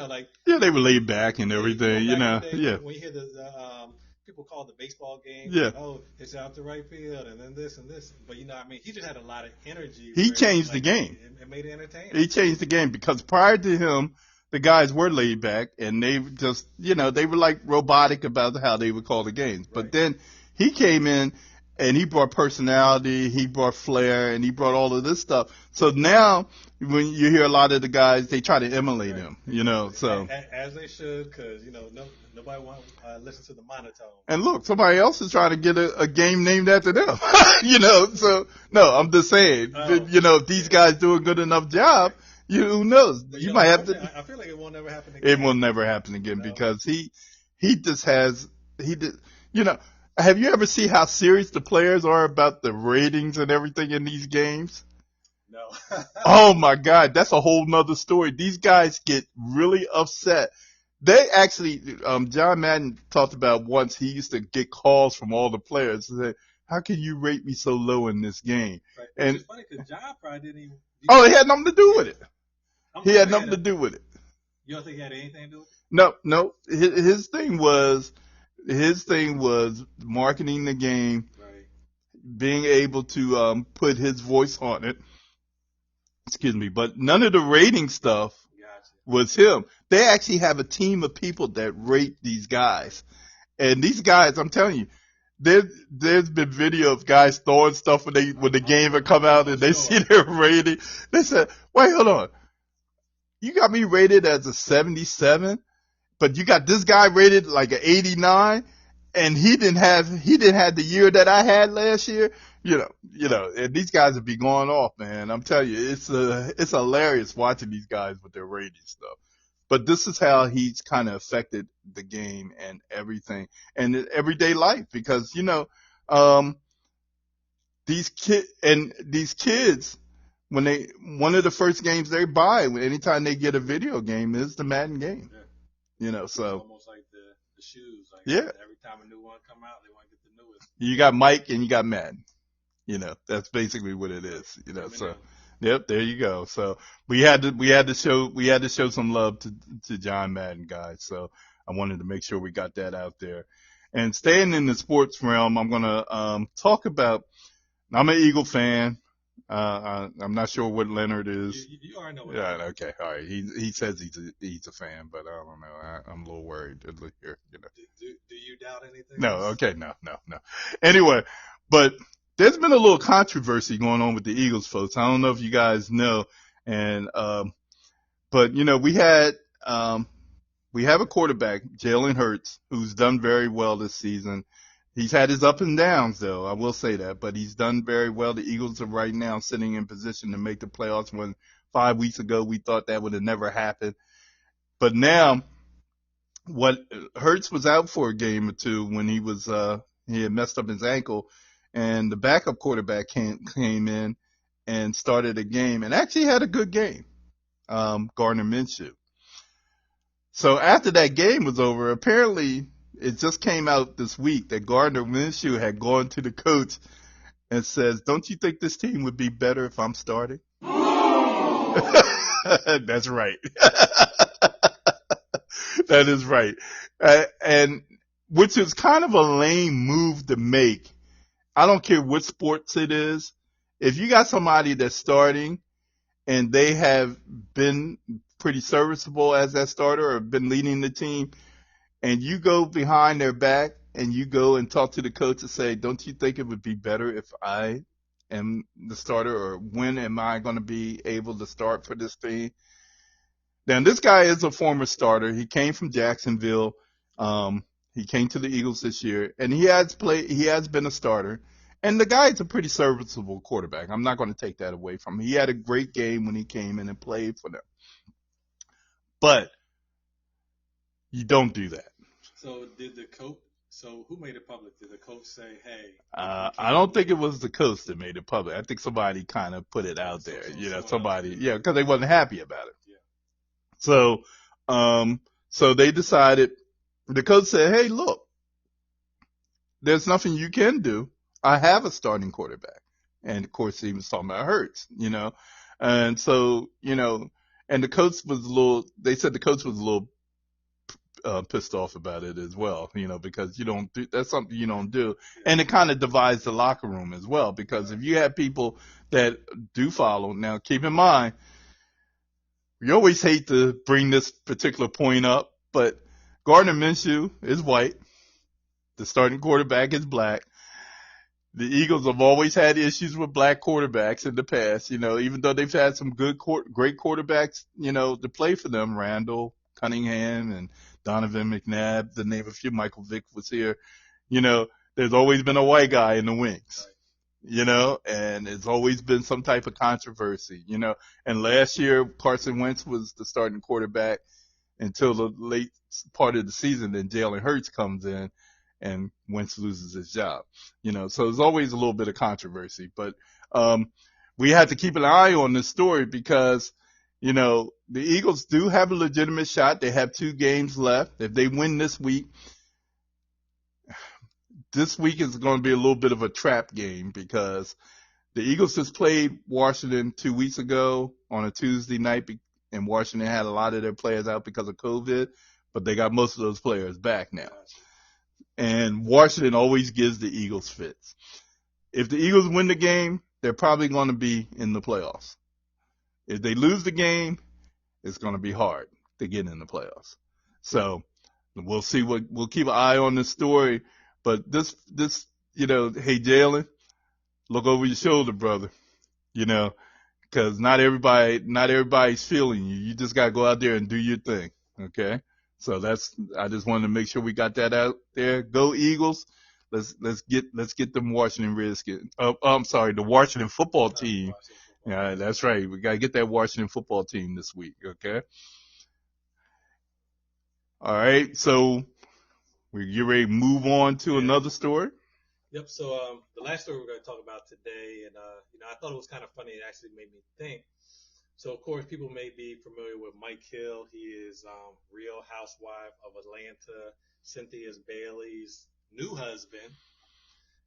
like Yeah, they were laid back and everything, yeah. When you hear the people call it the baseball game, Yeah. oh, it's out the right field, and then this and this. But he just had a lot of energy. He changed the game. It made it entertaining. He changed the game because prior to him, the guys were laid back and they just, they were like robotic about how they would call the games. But then he came in and he brought personality, he brought flair, and he brought all of this stuff. So now, when you hear a lot of the guys, they try to emulate him, so. As they should, because, nobody wants to listen to the monotone. And look, somebody else is trying to get a game named after them, so, no, I'm just saying, if these guys do a good enough job, who knows? You might have to. I feel like it won't never happen again. It will never happen again because he just has, have you ever seen how serious the players are about the ratings and everything in these games? No. Oh my God, that's a whole nother story. These guys get really upset. They actually, John Madden talked about once he used to get calls from all the players and say, how can you rate me so low in this game? Right. And it's funny because John probably didn't even. Oh, it had nothing to do with it. He had nothing to do with it. You don't think he had anything to do with it? No. His thing was marketing the game, right. Being able to put his voice on it. Excuse me, but none of the rating stuff was him. They actually have a team of people that rate these guys, and these guys, I'm telling you, there's been video of guys throwing stuff when the game would come out and they see their rating. They said, "Wait, hold on, you got me rated as a 77, but you got this guy rated like an 89, and he didn't have the year that I had last year." And these guys would be going off, man. I'm telling you, it's hilarious watching these guys with their rating stuff. But this is how he's kind of affected the game and everything and everyday life because, these kids, one of the first games they buy anytime they get a video game is the Madden game. Yeah. So. It's almost like the shoes. Like yeah. Every time a new one come out, they want to get the newest. You got Mike and you got Madden. That's basically what it is. So. Yep, there you go. So we had to show some love to John Madden, guys. So I wanted to make sure we got that out there. And staying in the sports realm, I'm gonna talk about. I'm an Eagle fan. I'm not sure what Leonard is. You already know what. Yeah. Okay. All right. He says he's a fan, but I don't know. I'm a little worried here. Do you doubt anything? No. Okay. No. Anyway, but. There's been a little controversy going on with the Eagles, folks. I don't know if you guys know, and but we have a quarterback, Jalen Hurts, who's done very well this season. He's had his ups and downs, though. I will say that, but he's done very well. The Eagles are right now sitting in position to make the playoffs. When 5 weeks ago we thought that would have never happened, but now, what Hurts was out for a game or two when he had messed up his ankle. And the backup quarterback came in and started a game and actually had a good game, Gardner Minshew. So after that game was over, apparently it just came out this week that Gardner Minshew had gone to the coach and says, "Don't you think this team would be better if I'm starting?" That's right. That is right. And which is kind of a lame move to make. I don't care what sports it is. If you got somebody that's starting and they have been pretty serviceable as that starter or been leading the team, and you go behind their back and you go and talk to the coach and say, "Don't you think it would be better if I am the starter, or when am I going to be able to start for this team?" Now, this guy is a former starter. He came from Jacksonville. He came to the Eagles this year, and he has played. He has been a starter, and the guy's a pretty serviceable quarterback. I'm not going to take that away from him. He had a great game when he came in and played for them. But you don't do that. So did the coach? So who made it public? Did the coach say, "Hey"? I don't think it was the coach that made it public. I think somebody kind of put it out there. Somebody, because they wasn't happy about it. Yeah. So they decided. The coach said, "Hey, look, there's nothing you can do. I have a starting quarterback," and of course he was talking about Hurts, and so and the coach was a little. They said the coach was a little pissed off about it as well, because that's something you don't do. And it kind of divides the locker room as well, because if you have people that do follow, now keep in mind, we always hate to bring this particular point up, but Gardner Minshew is white. The starting quarterback is black. The Eagles have always had issues with black quarterbacks in the past, even though they've had some great quarterbacks, to play for them, Randall Cunningham and Donovan McNabb, to name a few. Michael Vick was here. There's always been a white guy in the wings, and it's always been some type of controversy, And last year, Carson Wentz was the starting quarterback until the late part of the season. Then Jalen Hurts comes in and Wentz loses his job, So there's always a little bit of controversy. But we have to keep an eye on this story because the Eagles do have a legitimate shot. They have 2 games left. If they win this week is going to be a little bit of a trap game because the Eagles just played Washington 2 weeks ago on a Tuesday night, and Washington had a lot of their players out because of COVID, but they got most of those players back now. And Washington always gives the Eagles fits. If the Eagles win the game, they're probably going to be in the playoffs. If they lose the game, it's going to be hard to get in the playoffs. So we'll see we'll keep an eye on this story. But this, hey, Jalen, look over your shoulder, brother, because not everybody's feeling you. You just got to go out there and do your thing. Okay. So I just wanted to make sure we got that out there. Go Eagles. Let's get them Washington Redskins. I'm sorry, the Washington football team. Yeah, that's right. We got to get that Washington football team this week. Okay. All right. So we get ready to move on to another story. Yep. So the last story we're going to talk about today, and I thought it was kind of funny. It actually made me think. So of course, people may be familiar with Mike Hill. He is Real Housewife of Atlanta, Cynthia Bailey's new husband.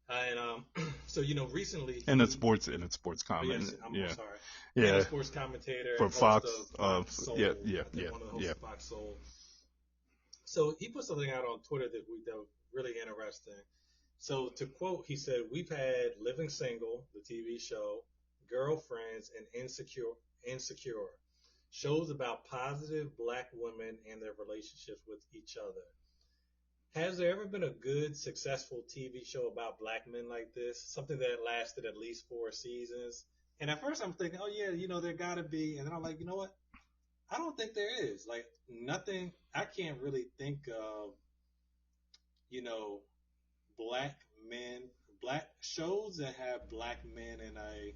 And so recently, and a sports comment. I'm sorry. Yeah. And a sports commentator for Fox. Fox Soul. Yeah. One of the hosts of Fox Soul. So he put something out on Twitter that was really interesting. So to quote, he said, "We've had Living Single, the TV show, Girlfriends, and Insecure, shows about positive black women and their relationships with each other. Has there ever been a good, successful TV show about black men like this? Something that lasted at least 4 seasons?" And at first I'm thinking, oh yeah, there gotta be. And then I'm like, you know what? I don't think there is. Like nothing. I can't really think of, black shows that have black men in a,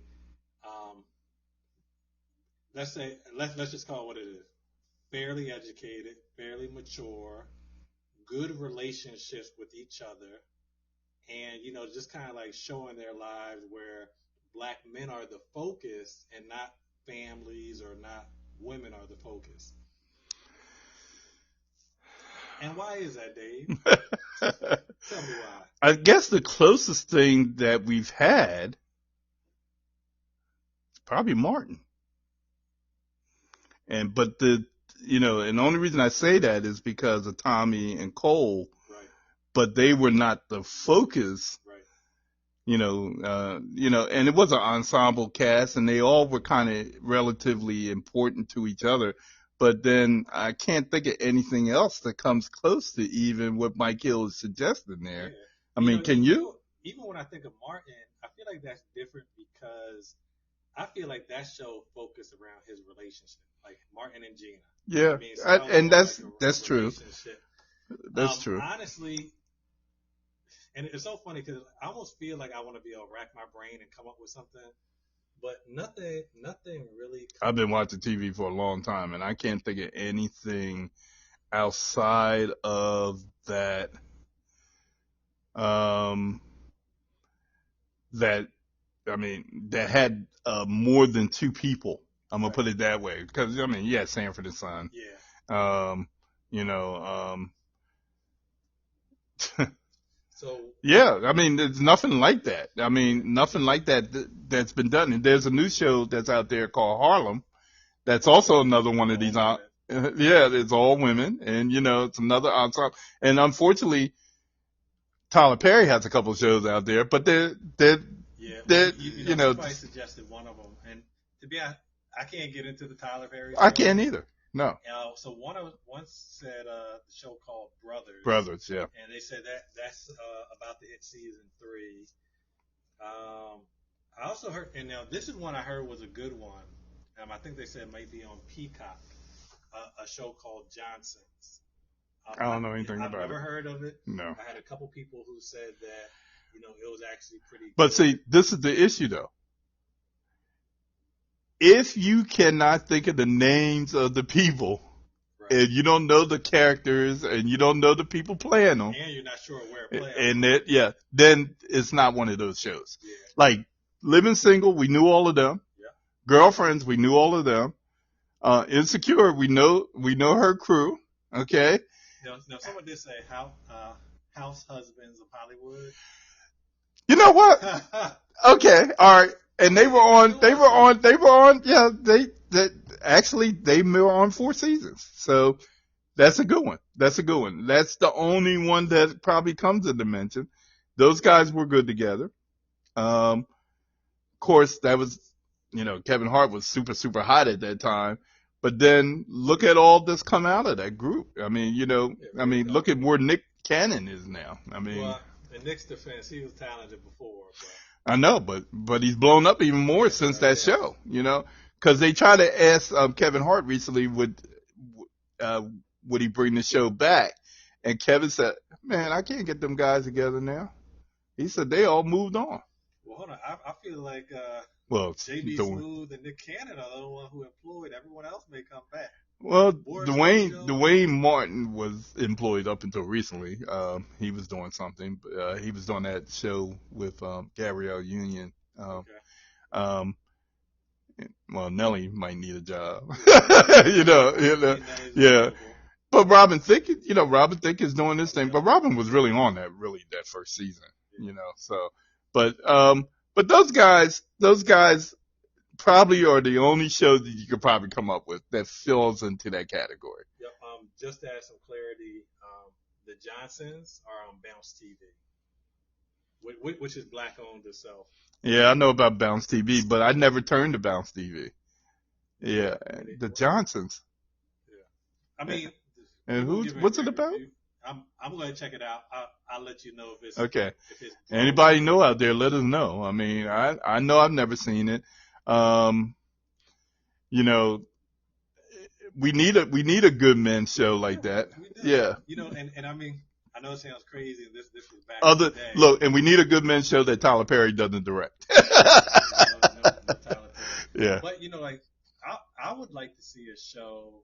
let's just call it what it is. Fairly educated, fairly mature, good relationships with each other, and just kind of like showing their lives where black men are the focus and not families or not women are the focus. And why is that, Dave? Tell me why. I guess the closest thing that we've had is probably Martin. But and the only reason I say that is because of Tommy and Cole. Right. But they were not the focus. Right. And it was an ensemble cast, and they all were kind of relatively important to each other. But then I can't think of anything else that comes close to even what Mike Hill is suggesting there. Yeah. I mean, can you? Even when I think of Martin, I feel like that's different because I feel like that show focused around his relationship, like Martin and Gina. Yeah, and that's true. That's true. Honestly, and it's so funny because I almost feel like I want to be able to rack my brain and come up with something, but nothing really. I've been watching TV for a long time, and I can't think of anything outside of that. That I mean, that had more than two people. I'm gonna put it that way, because I mean, yeah, Sanford and Son. Yeah. You know, So yeah, I mean, there's nothing like that. I mean, nothing like that that's been done. And there's a new show that's out there called Harlem. That's also another one of these. Yeah, it's all women, and you know, it's another ensemble. And unfortunately, Tyler Perry has a couple of shows out there, but they're you know, somebody suggested one of them, and to be honest, I can't get into the Tyler Perry show. I can't either. No. So one said the show called Brothers. Brothers, yeah. And they said that's about to hit season 3. I also heard, and now this is one I heard was a good one. I think they said it might be on Peacock. A show called Johnson's. I don't know anything about it. I've never heard of it. No. I had a couple people who said that it was actually pretty good. But see, this is the issue though. If you cannot think of the names of the people, right, and you don't know the characters, and you don't know the people playing them, and you're not sure where it plays, then it's not one of those shows. Yeah. Like Living Single, we knew all of them. Yeah. Girlfriends, we knew all of them. Insecure, we know her crew. Okay. Now someone did say House Husbands of Hollywood. You know what? Okay, all right. And they were on, yeah, they were on 4 seasons. So that's a good one. That's the only one that probably comes into mention. Those guys were good together. Of course, that was, Kevin Hart was super, super hot at that time. But then look at all this come out of that group. I mean, look at where Nick Cannon is now. I mean, well, in Nick's defense, he was talented before. But. I know, but he's blown up even more since that show, because they tried to ask Kevin Hart recently would he bring the show back, and Kevin said, "Man, I can't get them guys together now." He said they all moved on. Well, hold on, I feel like JB Smooth and Nick Cannon are the one who employed. Everyone else may come back. Well, Dwayne Martin was employed up until recently. He was doing something. He was doing that show with Gabrielle Union. Well, Nelly might need a job. Yeah. But Robin Thicke is doing this thing. But Robin was really on that first season. So, but those guys probably are the only show that you could probably come up with that falls into that category. Yep. Just to add some clarity, the Johnsons are on Bounce TV, which is black owned itself. Yeah, I know about Bounce TV, but I never turned to Bounce TV. Yeah, the Johnsons. Yeah, I mean, and what's it about? I'm going to check it out. I'll let you know if it's okay. If it's anybody know out there, let us know. I mean, I know I've never seen it. We need a good men's show like that. Yeah. And I mean, I know it sounds crazy. This was back in the day. Look, and we need a good men's show that Tyler Perry doesn't direct. no Tyler Perry. Yeah. But I would like to see a show,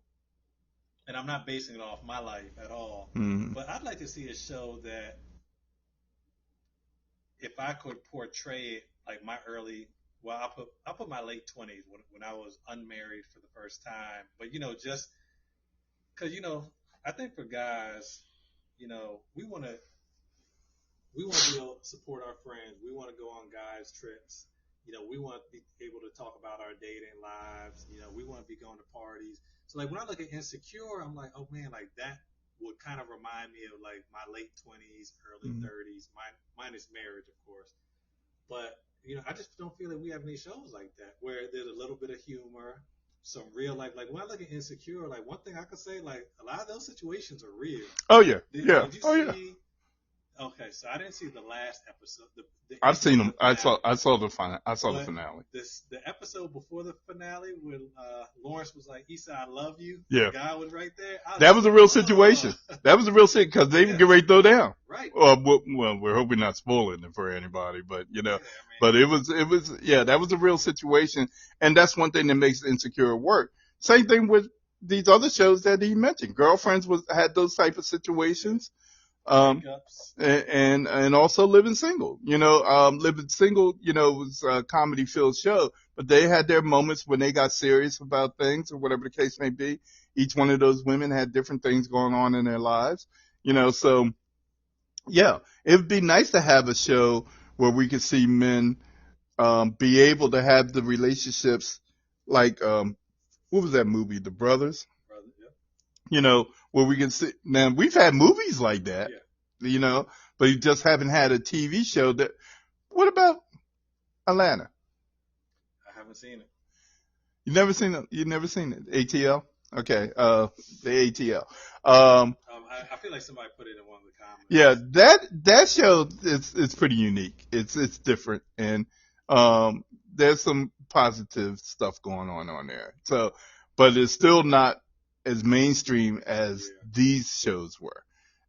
and I'm not basing it off my life at all. Mm-hmm. But I'd like to see a show that, if I could portray it like my early. Well, I put my late 20s when I was unmarried for the first time. But just because I think for guys, we want to be able to support our friends. We want to go on guys trips. We want to be able to talk about our dating lives. We want to be going to parties. So like when I look at Insecure, I'm like, oh man, like that would kind of remind me of like my late 20s, early 30s, minus marriage, of course. But I just don't feel like we have any shows like that where there's a little bit of humor, some real life. Like when I look at Insecure, like one thing I could say, like a lot of those situations are real. Oh yeah, Did you see Okay, so I didn't see the last episode. I've seen them. I finale. saw the final. I saw the But finale. the episode before the finale when Lawrence was like, "Issa, I love you." Yeah. The guy was right there. That was a real situation. That was a real situation because they would get ready to throw down. Right. Well, we're hoping not spoiling it for anybody, but but it was that was a real situation, and that's one thing that makes Insecure work. Same thing with these other shows that he mentioned. Girlfriends had those type of situations. And also Living Single. Living Single, was a comedy filled show, but they had their moments when they got serious about things or whatever the case may be. Each one of those women had different things going on in their lives, so yeah, it would be nice to have a show where we could see men, be able to have the relationships like, what was that movie? The Brothers? Yeah. Where we can see, now we've had movies like that, but you just haven't had a TV show what about Atlanta? I haven't seen it. You never seen it? You never seen it? ATL? Okay, the ATL. I feel like somebody put it in one of the comments. Yeah, that show it's pretty unique. It's different, and there's some positive stuff going on there. So, but it's still not as mainstream as these shows were.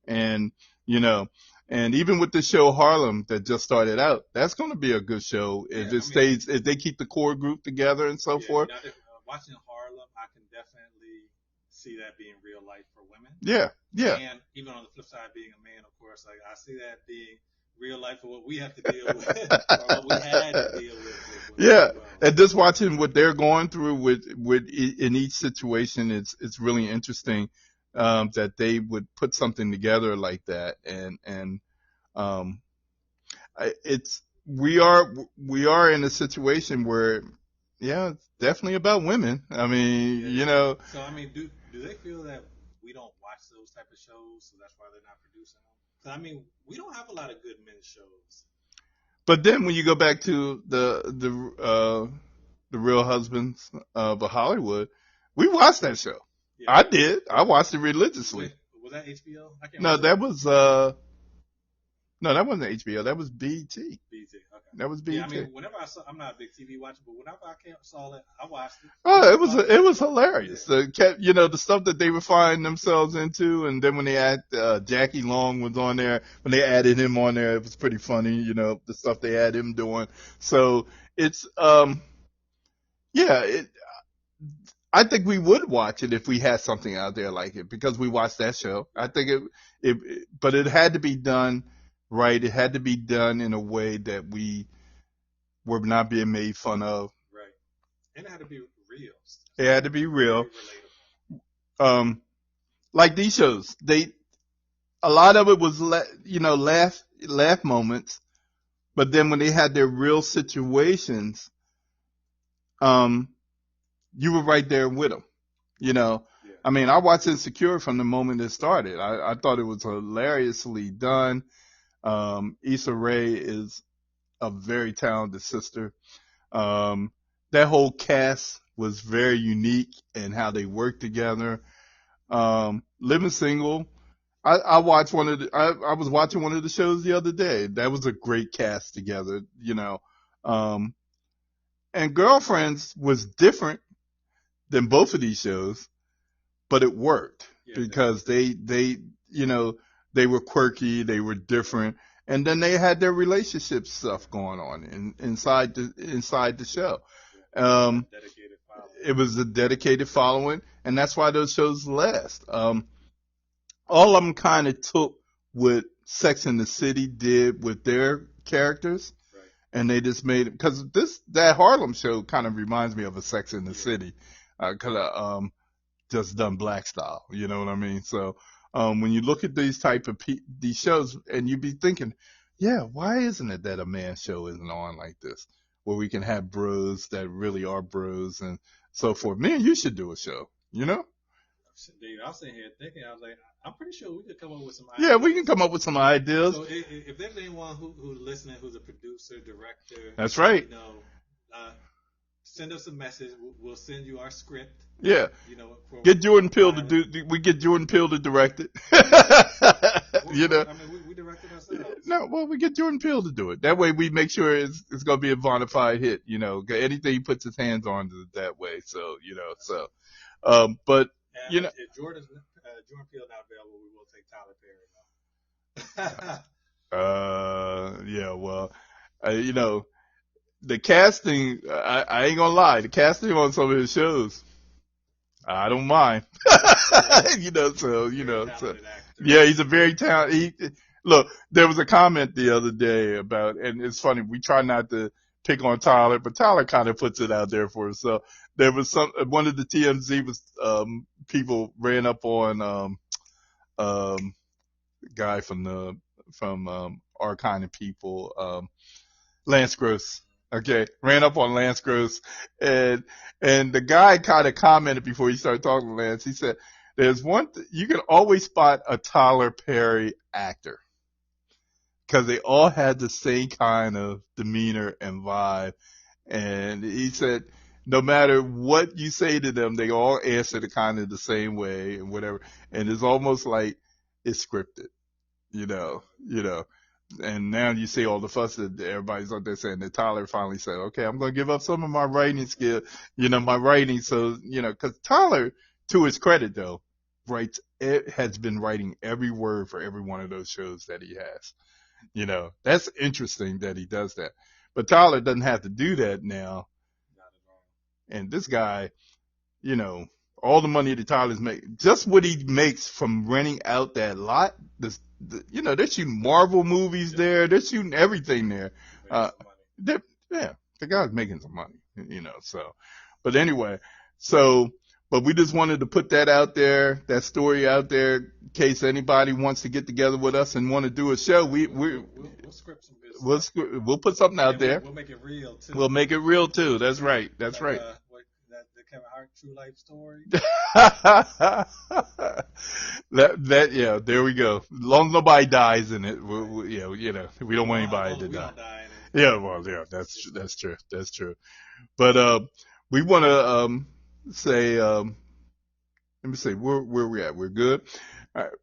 And, and even with the show Harlem that just started out, that's going to be a good show if if they keep the core group together and so forth. Watching Harlem, I can definitely see that being real life for women. Yeah. And even on the flip side, being a man, of course, like I see that being real life for what we have to deal with, or what we had to deal with. Yeah, and just watching what they're going through with in each situation, it's really interesting that they would put something together like that, and we are in a situation where it's definitely about women. I mean, So I mean, do they feel that we don't watch those type of shows, so that's why they're not producing them? I mean, we don't have a lot of good men's shows. But then when you go back to the Real Husbands of Hollywood, we watched that show. Yeah. I did. I watched it religiously. Was that HBO? No, that was no, that wasn't HBO. That was BET. BET. Okay. That was BET. Yeah, I mean, whenever I'm not a big TV watcher, but whenever I saw it, I watched it. Oh, it was hilarious. Yeah. The stuff that they were finding themselves into, and then when they had Jackie Long was on there, when they added him on there, it was pretty funny. The stuff they had him doing. So it's I think we would watch it if we had something out there like it because we watched that show. I think but it had to be done right. It had to be done in a way that we were not being made fun of. Right. And it had to be real. It had to be real. Like these shows, a lot of it was laugh moments, but then when they had their real situations, you were right there with them. Yeah. I mean, I watched Insecure from the moment it started. I thought it was hilariously done. Issa Rae is a very talented sister. That whole cast was very unique in how they worked together. Living Single, I watched I was watching one of the shows the other day. That was a great cast together, and Girlfriends was different than both of these shows, but it worked because they were quirky, they were different, and then they had their relationship stuff going on inside the show. It was a dedicated following, and that's why those shows last. All of them kind of took what Sex and the City did with their characters, and they just made it because that Harlem show kind of reminds me of a Sex and the City, because just done black style. You know what I mean? So when you look at these type of these shows, and you be thinking, why isn't it that a man show isn't on like this, where we can have bros that really are bros and so forth? Man, you should do a show. Dude, I was sitting here thinking, I was like, I'm pretty sure we could come up with some ideas. Yeah, we can come up with some ideas. So if there's anyone who's listening, who's a producer, director, that's right. Send us a message. We'll send you our script. Yeah. Get Jordan Peele to do. We get Jordan Peele to direct it. I mean, we direct direct it ourselves. No, well, we get Jordan Peele to do it. That way, we make sure it's going to be a bona fide hit. Anything he puts his hands on that way. So, but and if Jordan Peele not available, we will take Tyler Perry. Yeah, well, the casting. I ain't gonna lie, the casting on some of his shows, I don't mind. So yeah, he's a very talented. Look, there was a comment the other day about, and it's funny, we try not to pick on Tyler, but Tyler kind of puts it out there for himself. There was one of the TMZ was, people ran up on, guy from our kind of people, Lance Gross. Okay, ran up on Lance Gross, and the guy kind of commented before he started talking to Lance. He said, "There's you can always spot a Tyler Perry actor because they all had the same kind of demeanor and vibe." And he said, no matter what you say to them, they all answer the kind of the same way and whatever. And it's almost like it's scripted, you know. And now you see all the fuss that everybody's out there saying that Tyler finally said, okay, I'm going to give up some of my writing skill, my writing. So, because Tyler, to his credit though, has been writing every word for every one of those shows that he has. That's interesting that he does that. But Tyler doesn't have to do that now. And this guy, all the money that Tyler's making, just what he makes from renting out that lot, they're shooting Marvel movies there. They're shooting everything there. The guy's making some money, so. But anyway, but we just wanted to put that out there, that story out there, in case anybody wants to get together with us and want to do a show. We'll script some business. We'll put something out there. We'll make it real too. We'll make it real too. That's right. That's right. The Kevin Hart true life story. Yeah, there we go. As long as nobody dies in it, we don't want anybody to die. Yeah, well, yeah, that's true. That's true. But we want to say, let me see, where we at? We're good.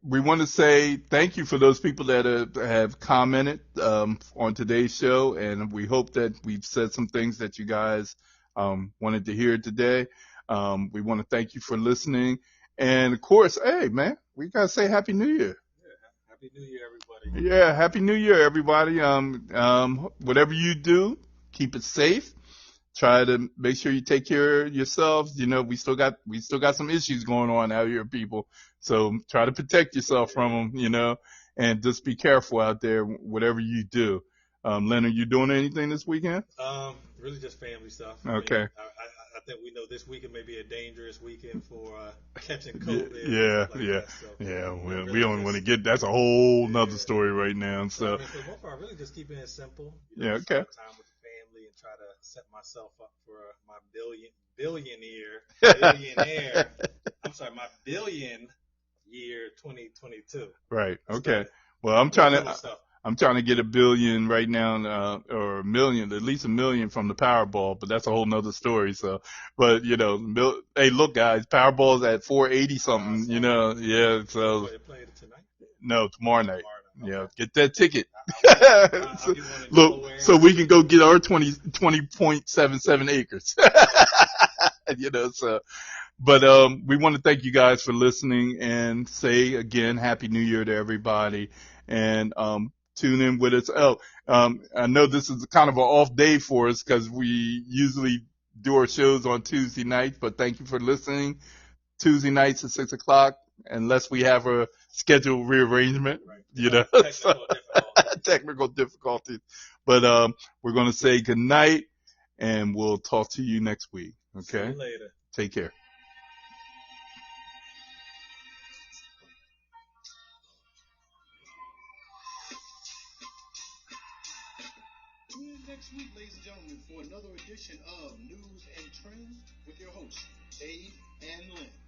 We want to say thank you for those people that have commented on today's show, and we hope that we've said some things that you guys wanted to hear today. We want to thank you for listening, and of course, hey man, we gotta say Happy New Year. Yeah, Happy New Year, everybody. Yeah, Happy New Year, everybody. Whatever you do, keep it safe. Try to make sure you take care of yourselves. We still got some issues going on out here, people. So try to protect yourself from them, and just be careful out there, whatever you do. Leonard, you doing anything this weekend? Really just family stuff. Okay. I think we know this weekend may be a dangerous weekend for catching COVID. Yeah. We don't want to get. That's a whole nother story right now. So. For the most part, really just keeping it simple. Okay. Spend time with the family and try to set myself up for my billionaire. I'm sorry, my billion year 2022. Right. Okay. Well, I'm trying to get $1 billion right now, or $1 million, at least $1 million from the Powerball, but that's a whole nother story. So, but hey, look, guys, Powerball's at 480 something. Yeah. So. No, tomorrow night. Yeah, get that ticket. Look, so we can go get our 20.77 acres. So. But we want to thank you guys for listening and say again Happy New Year to everybody, and tune in with us. I know this is kind of an off day for us because we usually do our shows on Tuesday nights, but thank you for listening. Tuesday nights at 6:00, unless we have a schedule rearrangement, technical difficulties. But we're going to say good night, and we'll talk to you next week. Okay. See you later. Take care. Tune in next week, ladies and gentlemen, for another edition of Newz and Trendz with your hosts, Dave and Lynn.